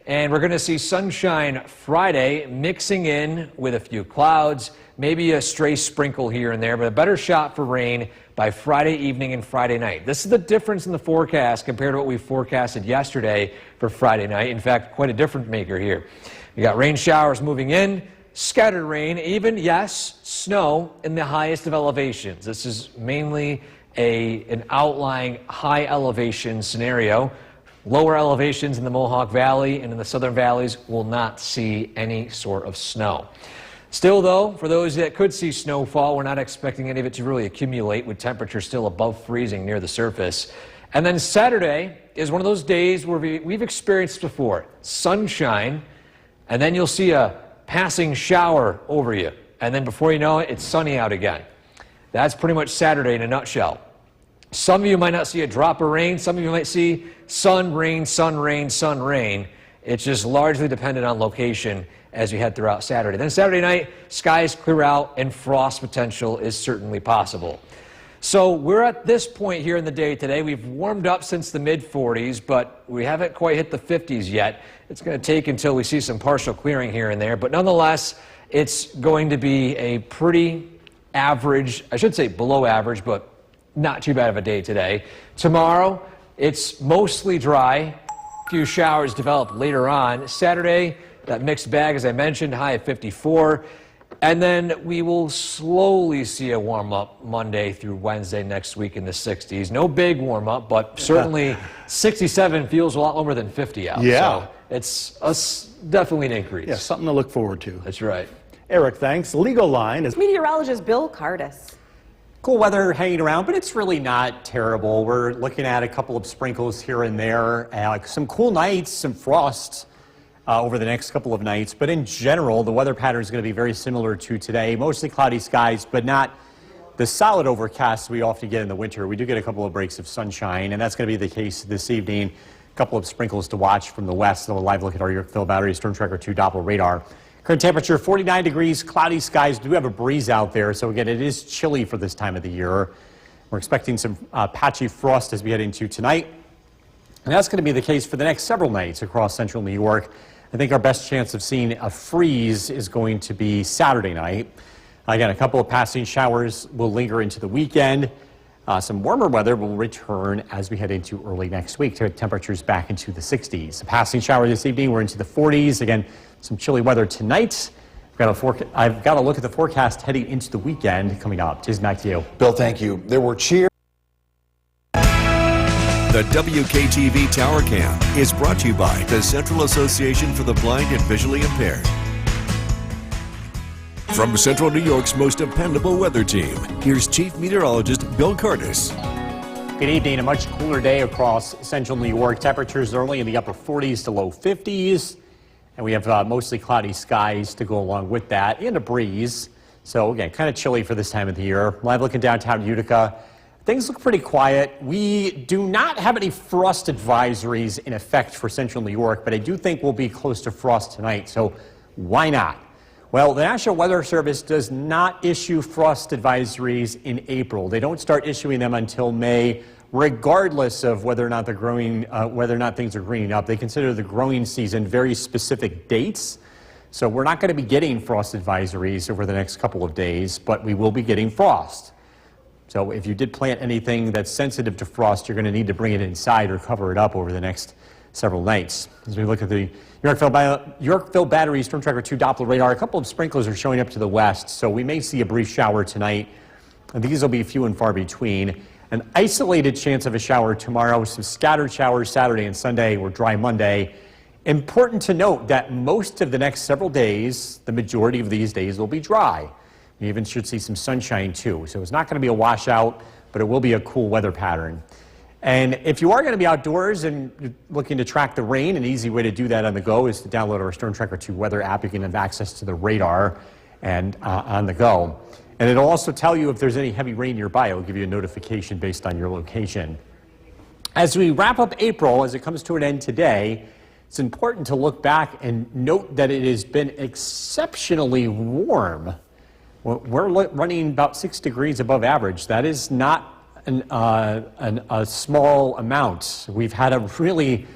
and we're going to see sunshine Friday mixing in with a few clouds, maybe a stray sprinkle here and there, but a better shot for rain by Friday evening and Friday night. This is the difference in the forecast compared to what we forecasted yesterday for Friday night. In fact, quite a different maker here. You got rain showers moving in, scattered rain, even, yes, snow in the highest of elevations. This is mainly an outlying high elevation scenario. Lower elevations in the Mohawk Valley and in the southern valleys will not see any sort of snow. Still, though, for those that could see snowfall, we're not expecting any of it to really accumulate, with temperatures still above freezing near the surface. And then Saturday is one of those days where we've experienced before. Sunshine, and then you'll see a passing shower over you. And then before you know it, it's sunny out again. That's pretty much Saturday in a nutshell. Some of you might not see a drop of rain. Some of you might see sun, rain, sun, rain, sun, rain. It's just largely dependent on location as you head throughout Saturday. Then Saturday night, skies clear out and frost potential is certainly possible. So we're at this point here in the day today. We've warmed up since the mid-40s, but we haven't quite hit the 50s yet. It's going to take until we see some partial clearing here and there. But nonetheless, it's going to be a pretty average, I should say below average, but not too bad of a day today. Tomorrow, it's mostly dry. A few showers develop later on. Saturday, that mixed bag, as I mentioned, high of 54. And then we will slowly see a warm-up Monday through Wednesday next week in the 60s. No big warm-up, but certainly 67 feels a lot warmer than 50 out. Yeah. So it's definitely an increase. Yeah, something to look forward to. That's right. Eric, thanks. Legal Line is... Meteorologist Bill Cardis. Cool weather hanging around, but it's really not terrible. We're looking at a couple of sprinkles here and there, some cool nights, some frost over the next couple of nights. But in general, the weather pattern is going to be very similar to today. Mostly cloudy skies, but not the solid overcast we often get in the winter. We do get a couple of breaks of sunshine, and that's going to be the case this evening. A couple of sprinkles to watch from the west. So a live look at our Yorkville Battery Storm Tracker 2 Doppler radar. Current temperature 49 degrees, cloudy skies. We do have a breeze out there, so again, it is chilly for this time of the year. We're expecting some patchy frost as we head into tonight. And that's going to be the case for the next several nights across central New York. I think our best chance of seeing a freeze is going to be Saturday night. Again, a couple of passing showers will linger into the weekend. Some warmer weather will return as we head into early next week. Temperatures back into the 60s. A passing shower this evening. We're into the 40s. Again, some chilly weather tonight. I've got to look at the forecast heading into the weekend coming up. Jason, back to you. Bill, thank you. There were cheers. The WKTV Tower Cam is brought to you by the Central Association for the Blind and Visually Impaired. From Central New York's most dependable weather team, here's Chief Meteorologist Bill Curtis. Good evening. A much cooler day across central New York. Temperatures early in the upper 40s to low 50s. And we have mostly cloudy skies to go along with that and a breeze. So again, kind of chilly for this time of the year. Live look at downtown Utica. Things look pretty quiet. We do not have any frost advisories in effect for central New York, but I do think we'll be close to frost tonight. So why not? Well, the National Weather Service does not issue frost advisories in April. They don't start issuing them until May, regardless of whether or not they're growing, whether or not things are greening up. They consider the growing season very specific dates. So we're not going to be getting frost advisories over the next couple of days, but we will be getting frost. So if you did plant anything that's sensitive to frost, you're going to need to bring it inside or cover it up over the next several nights. As we look at the Yorkville Battery Storm Tracker 2 Doppler radar, a couple of sprinklers are showing up to the west, so we may see a brief shower tonight. And these will be few and far between. An isolated chance of a shower tomorrow, some scattered showers Saturday and Sunday, or dry Monday. Important to note that most of the next several days, the majority of these days will be dry. You even should see some sunshine too. So it's not going to be a washout, but it will be a cool weather pattern. And if you are going to be outdoors and you're looking to track the rain, an easy way to do that on the go is to download our Storm Tracker 2 weather app. You can have access to the radar and on the go. And it'll also tell you if there's any heavy rain nearby. It'll give you a notification based on your location. As we wrap up April, as it comes to an end today, it's important to look back and note that it has been exceptionally warm. We're running about 6 degrees above average. That is not a small amount. We've had a really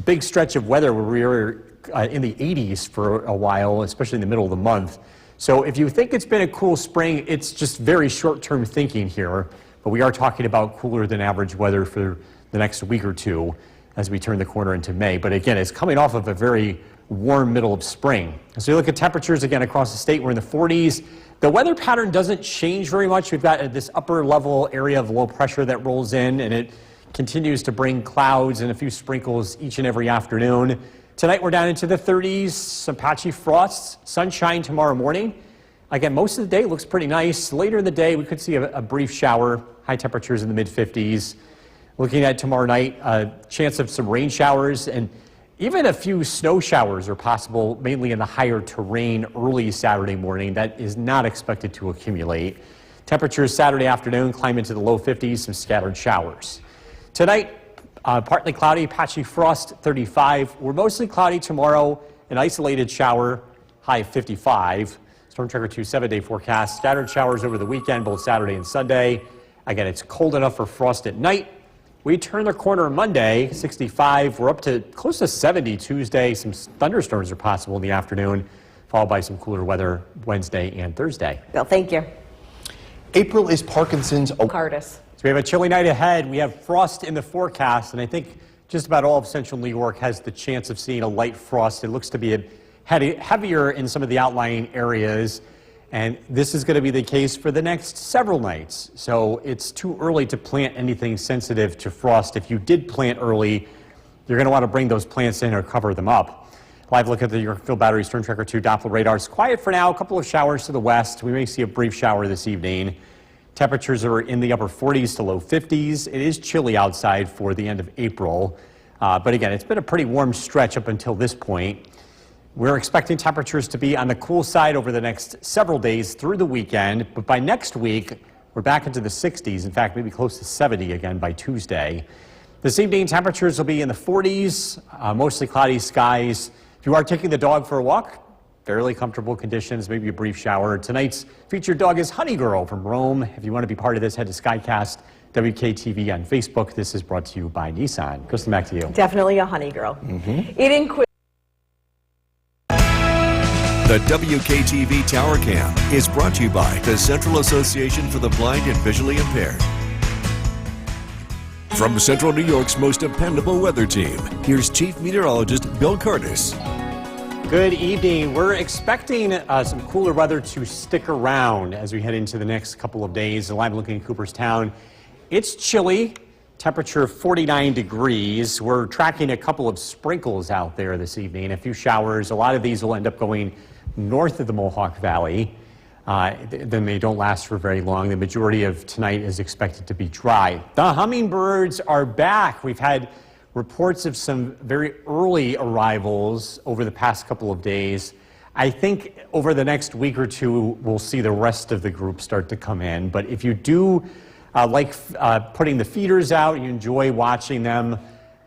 big stretch of weather where we were in the 80s for a while, especially in the middle of the month. So if you think it's been a cool spring, it's just very short-term thinking here. But we are talking about cooler than average weather for the next week or two as we turn the corner into May. But again, it's coming off of a very warm middle of spring. So you look at temperatures again across the state, we're in the 40s. The weather pattern doesn't change very much. We've got this upper level area of low pressure that rolls in, and it continues to bring clouds and a few sprinkles each and every afternoon. Tonight we're down into the 30s, some patchy frosts, sunshine tomorrow morning. Again, most of the day looks pretty nice. Later in the day, we could see a brief shower, high temperatures in the mid-50s. Looking at tomorrow night, a chance of some rain showers and even a few snow showers are possible, mainly in the higher terrain early Saturday morning. That is not expected to accumulate. Temperatures Saturday afternoon climb into the low 50s, some scattered showers. Tonight, partly cloudy, patchy frost, 35. We're mostly cloudy tomorrow, an isolated shower, high 55. Storm Tracker 2 7-day forecast. Scattered showers over the weekend, both Saturday and Sunday. Again, it's cold enough for frost at night. We turn the corner Monday, 65. We're up to close to 70 Tuesday. Some thunderstorms are possible in the afternoon, followed by some cooler weather Wednesday and Thursday. Bill, thank you. April is Parkinson's. Curtis. So we have a chilly night ahead. We have frost in the forecast, and I think just about all of central New York has the chance of seeing a light frost. It looks to be heavier in some of the outlying areas. And this is going to be the case for the next several nights. So it's too early to plant anything sensitive to frost. If you did plant early, you're going to want to bring those plants in or cover them up. Live look at the Yorkville Battery Storm Tracker 2 Doppler radar. It's quiet for now. A couple of showers to the west. We may see a brief shower this evening. Temperatures are in the upper 40s to low 50s. It is chilly outside for the end of April. But again, it's been a pretty warm stretch up until this point. We're expecting temperatures to be on the cool side over the next several days through the weekend, but by next week, we're back into the 60s. In fact, maybe close to 70 again by Tuesday. This evening, temperatures will be in the 40s, mostly cloudy skies. If you are taking the dog for a walk, fairly comfortable conditions, maybe a brief shower. Tonight's featured dog is Honey Girl from Rome. If you want to be part of this, head to Skycast WKTV on Facebook. This is brought to you by Nissan. Kristen, back to you. Definitely a honey girl. Eating quick. The WKTV Tower Cam is brought to you by the Central Association for the Blind and Visually Impaired. From Central New York's most dependable weather team, here's Chief Meteorologist Bill Curtis. Good evening. We're expecting some cooler weather to stick around as we head into the next couple of days. Live looking at Cooperstown. It's chilly. Temperature 49 degrees. We're tracking a couple of sprinkles out there this evening, a few showers. A lot of these will end up going north of the Mohawk Valley. Then they don't last for very long. The majority of tonight is expected to be dry. The hummingbirds are back. We've had reports of some very early arrivals over the past couple of days. I think over the next week or two, we'll see the rest of the group start to come in. But if you do like putting the feeders out, you enjoy watching them,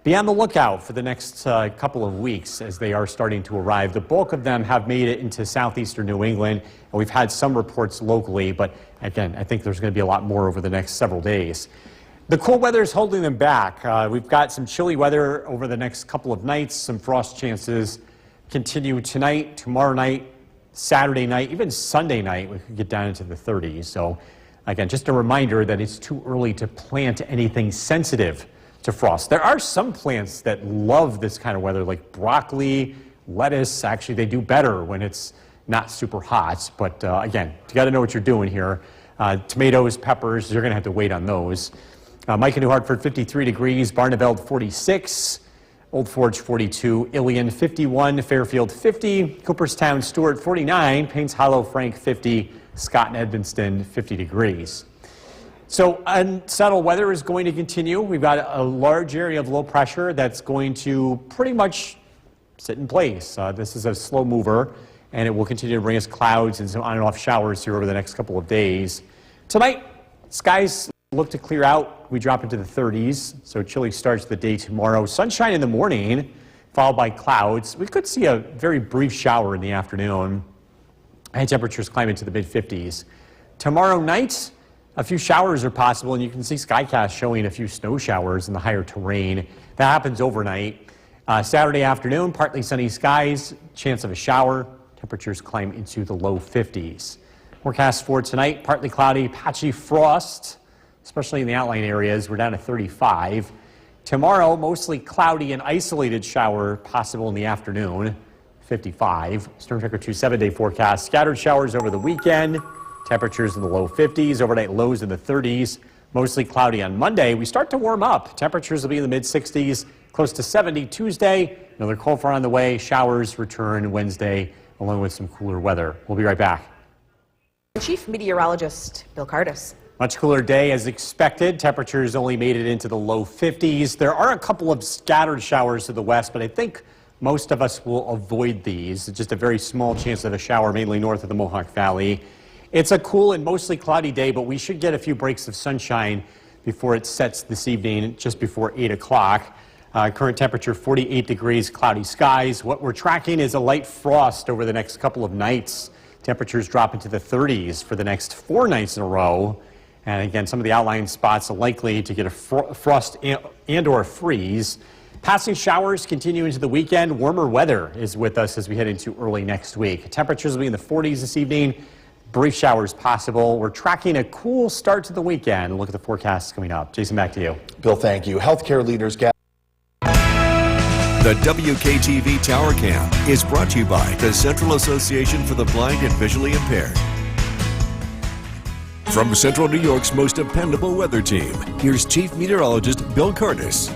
be on the lookout for the next couple of weeks as they are starting to arrive. The bulk of them have made it into southeastern New England, and we've had some reports locally, but again, I think there's going to be a lot more over the next several days. The cool weather is holding them back. We've got some chilly weather over the next couple of nights. Some frost chances continue tonight, tomorrow night, Saturday night, even Sunday night. We could get down into the 30s. So again, just a reminder that it's too early to plant anything sensitive to frost. There are some plants that love this kind of weather, like broccoli, lettuce. Actually, they do better when it's not super hot. But again, you got to know what you're doing here. Tomatoes, peppers, you're going to have to wait on those. Micah, New Hartford, 53 degrees. Barneveld, 46. Old Forge, 42. Ilion, 51. Fairfield, 50. Cooperstown, Stewart, 49. Paynes Hollow, Frank, 50. Scott and Edmonston, 50 degrees. So unsettled weather is going to continue. We've got a large area of low pressure that's going to pretty much sit in place. This is a slow mover, and it will continue to bring us clouds and some on and off showers here over the next couple of days. Tonight, skies look to clear out. We drop into the 30s, so chilly starts the day tomorrow. Sunshine in the morning, followed by clouds. We could see a very brief shower in the afternoon. High temperatures climb into the mid-50s. Tomorrow night, a few showers are possible, and you can see SkyCast showing a few snow showers in the higher terrain. That happens overnight. Saturday afternoon, partly sunny skies, chance of a shower. Temperatures climb into the low 50s. Forecast for tonight, partly cloudy, patchy frost, especially in the outlying areas. We're down to 35. Tomorrow, mostly cloudy and isolated shower possible in the afternoon, 55. Storm Tracker 2 7-day forecast. Scattered showers over the weekend. Temperatures in the low 50s, overnight lows in the 30s. Mostly cloudy on Monday. We start to warm up. Temperatures will be in the mid-60s, close to 70 Tuesday. Another cold front on the way. Showers return Wednesday, along with some cooler weather. We'll be right back. Chief Meteorologist Bill Curtis. Much cooler day as expected. Temperatures only made it into the low 50s. There are a couple of scattered showers to the west, but I think most of us will avoid these. It's just a very small chance of a shower, mainly north of the Mohawk Valley. It's a cool and mostly cloudy day, but we should get a few breaks of sunshine before it sets this evening, just before 8 o'clock. Current temperature 48 degrees, cloudy skies. What we're tracking is a light frost over the next couple of nights. Temperatures drop into the 30s for the next 4 nights in a row. And again, some of the outlying spots are likely to get a frost and or freeze. Passing showers continue into the weekend. Warmer weather is with us as we head into early next week. Temperatures will be in the 40s this evening. Brief showers possible. We're tracking a cool start to the weekend. Look at the forecasts coming up. Jason, back to you. Bill, thank you. Healthcare leaders gather. The WKTV Tower Cam is brought to you by the Central Association for the Blind and Visually Impaired. From Central New York's most dependable weather team, here's Chief Meteorologist Bill Curtis.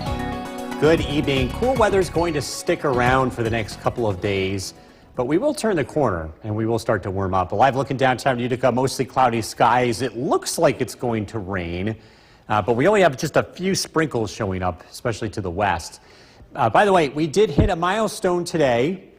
Good evening. Cool weather is going to stick around for the next couple of days, but we will turn the corner and we will start to warm up. A live look in downtown Utica, mostly cloudy skies. It looks like it's going to rain, but we only have just a few sprinkles showing up, especially to the west. By the way, we did hit a milestone today.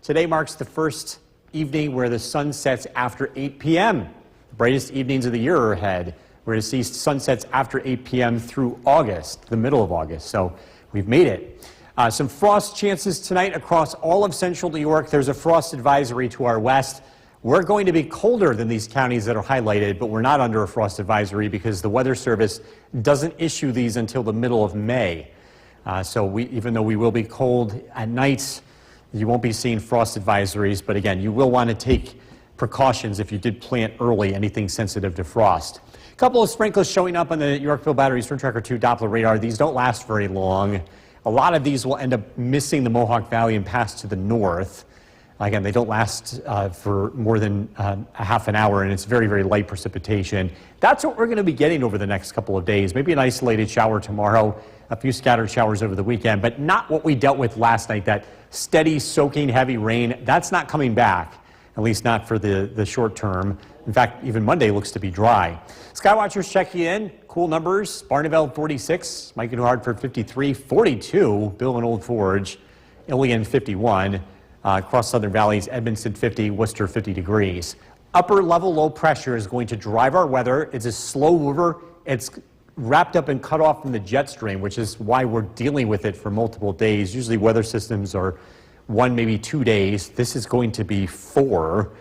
Today marks the first evening where the sun sets after 8 p.m. The brightest evenings of the year are ahead. We're going to see sunsets after 8 p.m. through August, the middle of August. So we've made it. Some frost chances tonight across all of central New York. There's a frost advisory to our west. We're going to be colder than these counties that are highlighted, but we're not under a frost advisory because the Weather Service doesn't issue these until the middle of May. So even though we will be cold at nights, you won't be seeing frost advisories. But again, you will want to take precautions if you did plant early, anything sensitive to frost. A couple of sprinkles showing up on the Yorkville Battery Storm Tracker 2 Doppler radar. These don't last very long. A lot of these will end up missing the Mohawk Valley and pass to the north. Again, they don't last for more than a half an hour, and it's very, very light precipitation. That's what we're going to be getting over the next couple of days. Maybe an isolated shower tomorrow, a few scattered showers over the weekend, but not what we dealt with last night, that steady, soaking, heavy rain. That's not coming back, at least not for the short term. In fact, even Monday looks to be dry. Skywatchers checking in. Cool numbers. Barneveld 46, Mike and Hartford 53, 42, Bill and Old Forge, Ilion 51. Across Southern Valleys, Edmondson 50, Worcester 50 degrees. Upper level low pressure is going to drive our weather. It's a slow mover. It's wrapped up and cut off from the jet stream, which is why we're dealing with it for multiple days. Usually weather systems are 1, maybe 2 days. This is going to be 4.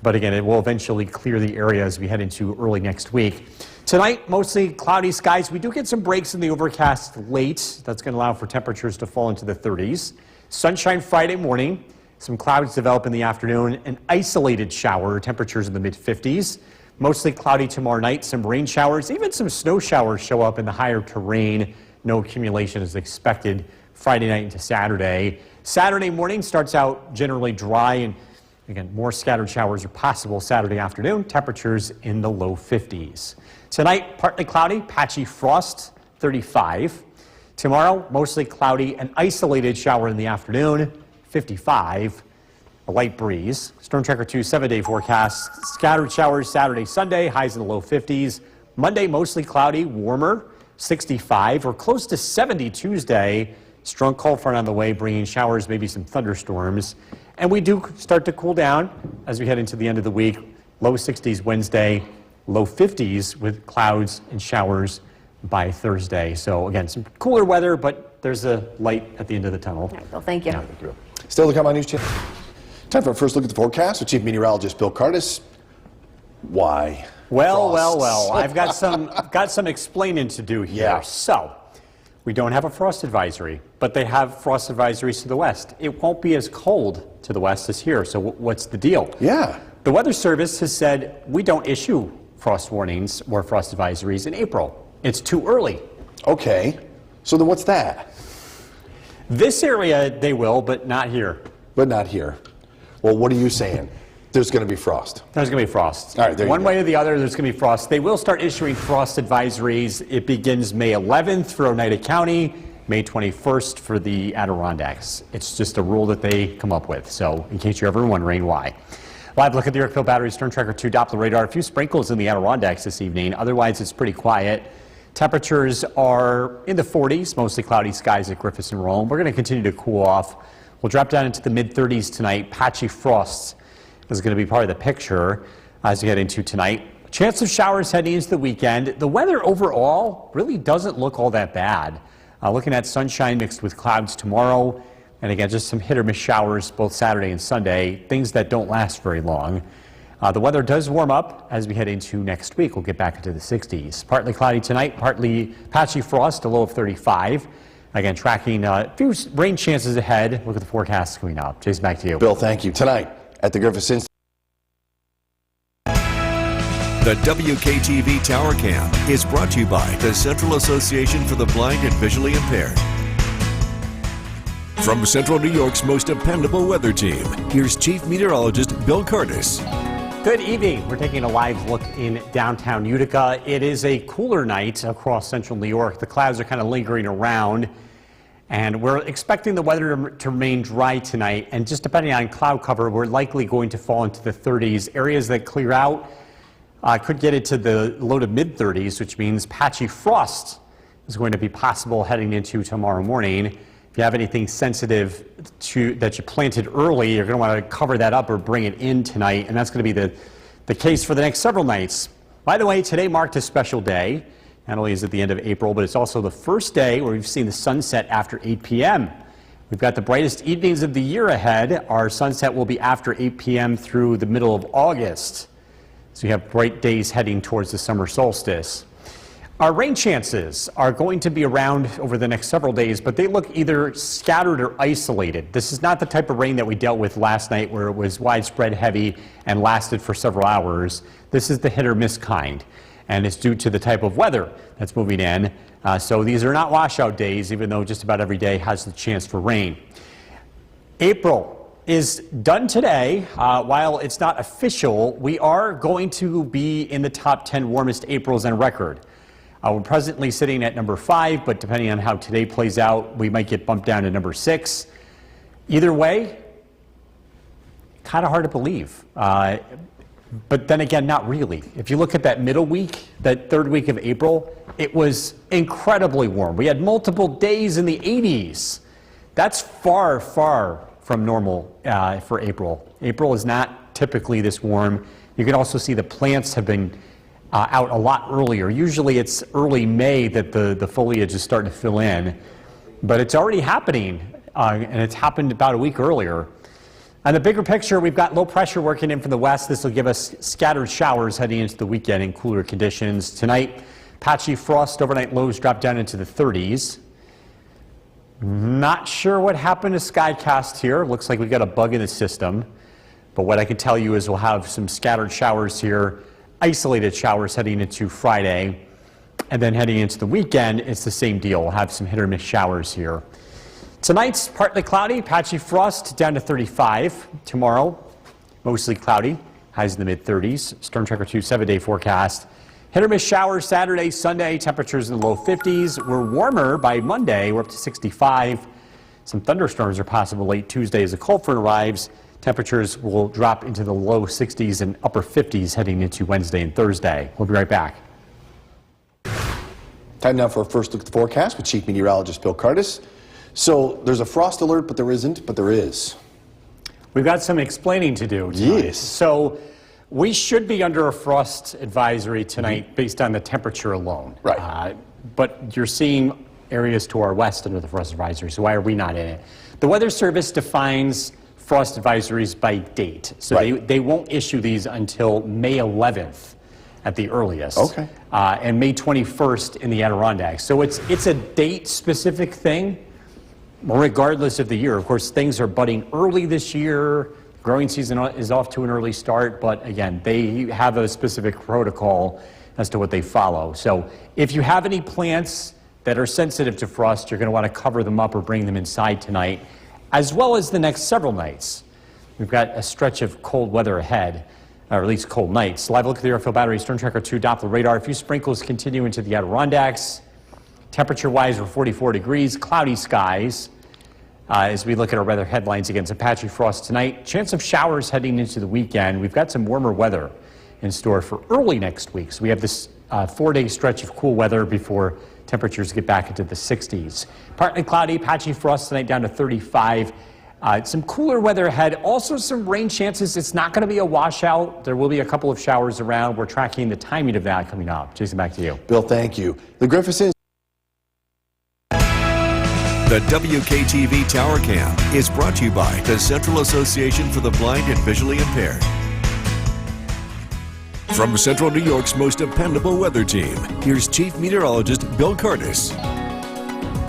But again, it will eventually clear the area as we head into early next week. Tonight, mostly cloudy skies. We do get some breaks in the overcast late. That's going to allow for temperatures to fall into the 30s. Sunshine Friday morning. Some clouds develop in the afternoon. An isolated shower, temperatures in the mid-50s. Mostly cloudy tomorrow night. Some rain showers, even some snow showers show up in the higher terrain. No accumulation is expected Friday night into Saturday. Saturday morning starts out generally dry, and again, more scattered showers are possible Saturday afternoon. Temperatures in the low 50s. Tonight, partly cloudy, patchy frost, 35. Tomorrow, mostly cloudy, an isolated shower in the afternoon, 55. A light breeze. Storm Tracker 2 7-day forecast. Scattered showers Saturday, Sunday, highs in the low 50s. Monday, mostly cloudy, warmer, 65. Or close to 70 Tuesday. Strong cold front on the way, bringing showers, maybe some thunderstorms. And we do start to cool down as we head into the end of the week. Low 60s Wednesday, low 50s with clouds and showers by Thursday. So again, some cooler weather, but there's a light at the end of the tunnel. All right, Bill, thank you. Still to come on News Channel. Time for a first look at the forecast with Chief Meteorologist Bill Curtis. Why? Well. I've got some explaining to do here. Yeah. So, we don't have a frost advisory, but they have frost advisories to the west. It won't be as cold to the west as here. So what's the deal? Yeah. The Weather Service has said we don't issue frost warnings or frost advisories in April. It's too early. Okay. So then what's that? This area they will, but not here. But not here. Well, what are you saying? There's going to be frost. There's going to be frost. All right, there you One go. way or the other, there's going to be frost. They will start issuing frost advisories. It begins May 11th for Oneida County, May 21st for the Adirondacks. It's just a rule that they come up with. So in case you're ever wondering why. Live look at the Yorkville Battery Storm Tracker 2 Doppler radar. A few sprinkles in the Adirondacks this evening. Otherwise, it's pretty quiet. Temperatures are in the 40s, mostly cloudy skies at Griffiths and Rome. We're going to continue to cool off. We'll drop down into the mid-30s tonight. Patchy frosts is going to be part of the picture as we head into tonight. Chance of showers heading into the weekend. The weather overall really doesn't look all that bad. Looking at sunshine mixed with clouds tomorrow. And again, just some hit or miss showers both Saturday and Sunday. Things that don't last very long. The weather does warm up as we head into next week. We'll get back into the 60s. Partly cloudy tonight, partly patchy frost, a low of 35. Again, tracking a few rain chances ahead. Look at the forecast coming up. Jason, back to you. Bill, thank you. Tonight at the Griffiths Institute. The WKTV Tower Cam is brought to you by the Central Association for the Blind and Visually Impaired. From Central New York's most dependable weather team, here's Chief Meteorologist Bill Curtis. Good evening. We're taking a live look in downtown Utica. It is a cooler night across central New York. The clouds are kind of lingering around, and we're expecting the weather to remain dry tonight. And just depending on cloud cover, we're likely going to fall into the 30s. Areas that clear out could get into the low to mid 30s, which means patchy frost is going to be possible heading into tomorrow morning. If you have anything sensitive that you planted early, you're going to want to cover that up or bring it in tonight, and that's going to be the case for the next several nights. By the way, today marked a special day. Not only is it the end of April, but it's also the first day where we've seen the sunset after 8 p.m. We've got the brightest evenings of the year ahead. Our sunset will be after 8 p.m. through the middle of August. So you have bright days heading towards the summer solstice. Our rain chances are going to be around over the next several days, but they look either scattered or isolated. This is not the type of rain that we dealt with last night where it was widespread heavy and lasted for several hours. This is the hit or miss kind, and it's due to the type of weather that's moving in. So these are not washout days, even though just about every day has the chance for rain. April is done today. While it's not official, we are going to be in the top 10 warmest Aprils on record. We're presently sitting at number 5, but depending on how today plays out, we might get bumped down to number 6. Either way, kind of hard to believe. But then again, not really. If you look at that middle week, that third week of April, it was incredibly warm. We had multiple days in the 80s. That's far, far from normal for April. April is not typically this warm. You can also see the plants have been out a lot earlier. Usually it's early May that the foliage is starting to fill in, but it's already happening, and it's happened about a week earlier. On the bigger picture, we've got low pressure working in from the west. This will give us scattered showers heading into the weekend in cooler conditions. Tonight, patchy frost, overnight lows drop down into the 30s. Not sure what happened to Skycast here. Looks like we've got a bug in the system, but what I can tell you is we'll have some scattered showers here, isolated showers heading into Friday, and then heading into the weekend, it's the same deal. We'll have some hit or miss showers here. Tonight's partly cloudy, patchy frost down to 35. Tomorrow, mostly cloudy, highs in the mid-30s. Storm Tracker 2 7-day forecast. Hit or miss showers Saturday, Sunday, temperatures in the low 50s. We're warmer by Monday, we're up to 65. Some thunderstorms are possible late Tuesday as the cold front arrives. Temperatures will drop into the low 60s and upper 50s heading into Wednesday and Thursday. We'll be right back. Time now for our first look at the forecast with Chief Meteorologist Bill Curtis. So there's a frost alert, but there isn't, but there is. We've got some explaining to do tonight. Yes. So we should be under a frost advisory tonight based on the temperature alone. Right. But you're seeing areas to our west under the frost advisory, so why are we not in it? The Weather Service defines frost advisories by date. So Right. they won't issue these until May 11th at the earliest. Okay. And May 21st in the Adirondacks. So it's a date-specific thing, regardless of the year. Of course, things are budding early this year. Growing season is off to an early start, but again, they have a specific protocol as to what they follow. So if you have any plants that are sensitive to frost, you're going to want to cover them up or bring them inside tonight, as well as the next several nights. We've got a stretch of cold weather ahead, or at least cold nights. Live look at the airfield battery, Storm Tracker 2 Doppler radar. A few sprinkles continue into the Adirondacks. Temperature-wise, we're 44 degrees, cloudy skies. As we look at our weather headlines again, some patchy frost tonight. Chance of showers heading into the weekend. We've got some warmer weather in store for early next week. So we have this 4-day stretch of cool weather before temperatures get back into the 60s. Partly cloudy, patchy frost tonight down to 35. Some cooler weather ahead. Also some rain chances. It's not going to be a washout. There will be a couple of showers around. We're tracking the timing of that coming up. Jason, back to you. Bill, thank you. The Griffiths. The WKTV Tower Cam is brought to you by the Central Association for the Blind and Visually Impaired. From Central New York's most dependable weather team, here's Chief Meteorologist Bill Curtis.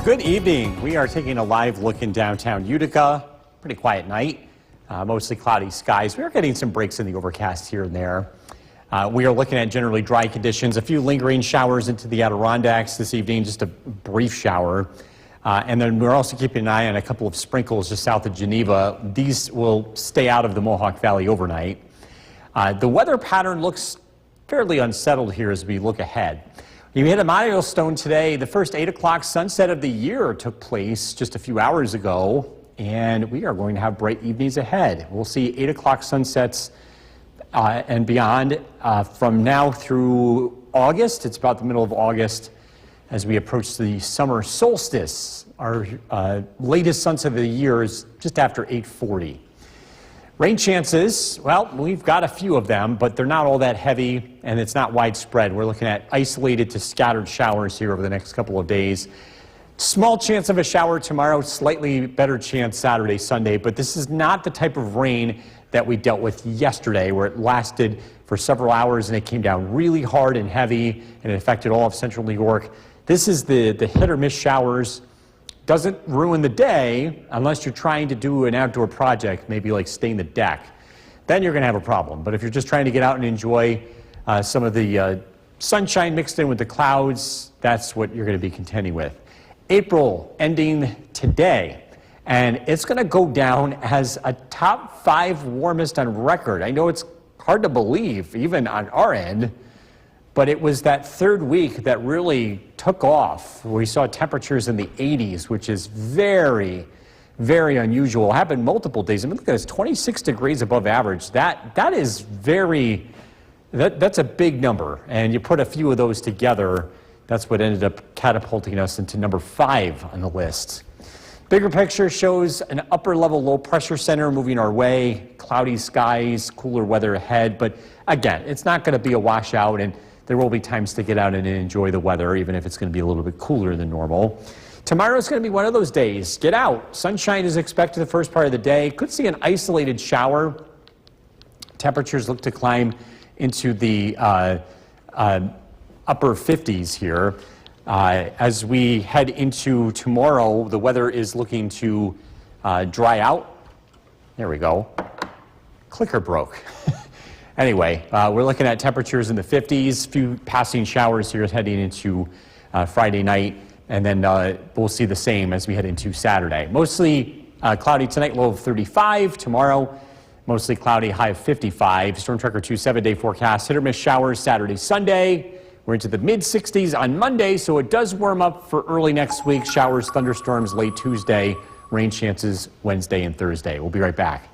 Good evening. We are taking a live look in downtown Utica. Pretty quiet night. Mostly cloudy skies. We are getting some breaks in the overcast here and there. We are looking at generally dry conditions. A few lingering showers into the Adirondacks this evening, just a brief shower. And then we're also keeping an eye on a couple of sprinkles just south of Geneva. These will stay out of the Mohawk Valley overnight. The weather pattern looks fairly unsettled here as we look ahead. You hit a milestone today. The first 8 o'clock sunset of the year took place just a few hours ago, and we are going to have bright evenings ahead. We'll see 8 o'clock sunsets and beyond from now through August. It's about the middle of August as we approach the summer solstice. Our latest sunset of the year is just after 8:40. Rain chances, well, we've got a few of them, but they're not all that heavy, and it's not widespread. We're looking at isolated to scattered showers here over the next couple of days. Small chance of a shower tomorrow, slightly better chance Saturday, Sunday, but this is not the type of rain that we dealt with yesterday, where it lasted for several hours and it came down really hard and heavy, and it affected all of central New York. This is the hit or miss showers. Doesn't ruin the day unless you're trying to do an outdoor project, maybe like stain the deck. Then you're going to have a problem. But if you're just trying to get out and enjoy some of the sunshine mixed in with the clouds, that's what you're going to be contending with. April ending today, and it's going to go down as a top 5 warmest on record. I know it's hard to believe, even on our end, but it was that third week that really took off. We saw temperatures in the 80s, which is very, very unusual. It happened multiple days. I mean, look at this, 26 degrees above average. That is very, that's a big number. And you put a few of those together, that's what ended up catapulting us into number 5 on the list. Bigger picture shows an upper level low pressure center moving our way, cloudy skies, cooler weather ahead. But again, it's not going to be a washout, and there will be times to get out and enjoy the weather, even if it's going to be a little bit cooler than normal. Tomorrow is going to be one of those days. Get out. Sunshine is expected the first part of the day. Could see an isolated shower. Temperatures look to climb into the upper 50s here. As we head into tomorrow, the weather is looking to dry out. There we go. Clicker broke. Anyway, we're looking at temperatures in the 50s, few passing showers here heading into Friday night, and then we'll see the same as we head into Saturday. Mostly cloudy tonight, low of 35. Tomorrow, mostly cloudy, high of 55. Storm Tracker 2 7-day forecast. Hit or miss showers Saturday, Sunday. We're into the mid-60s on Monday, so it does warm up for early next week. Showers, thunderstorms late Tuesday. Rain chances Wednesday and Thursday. We'll be right back.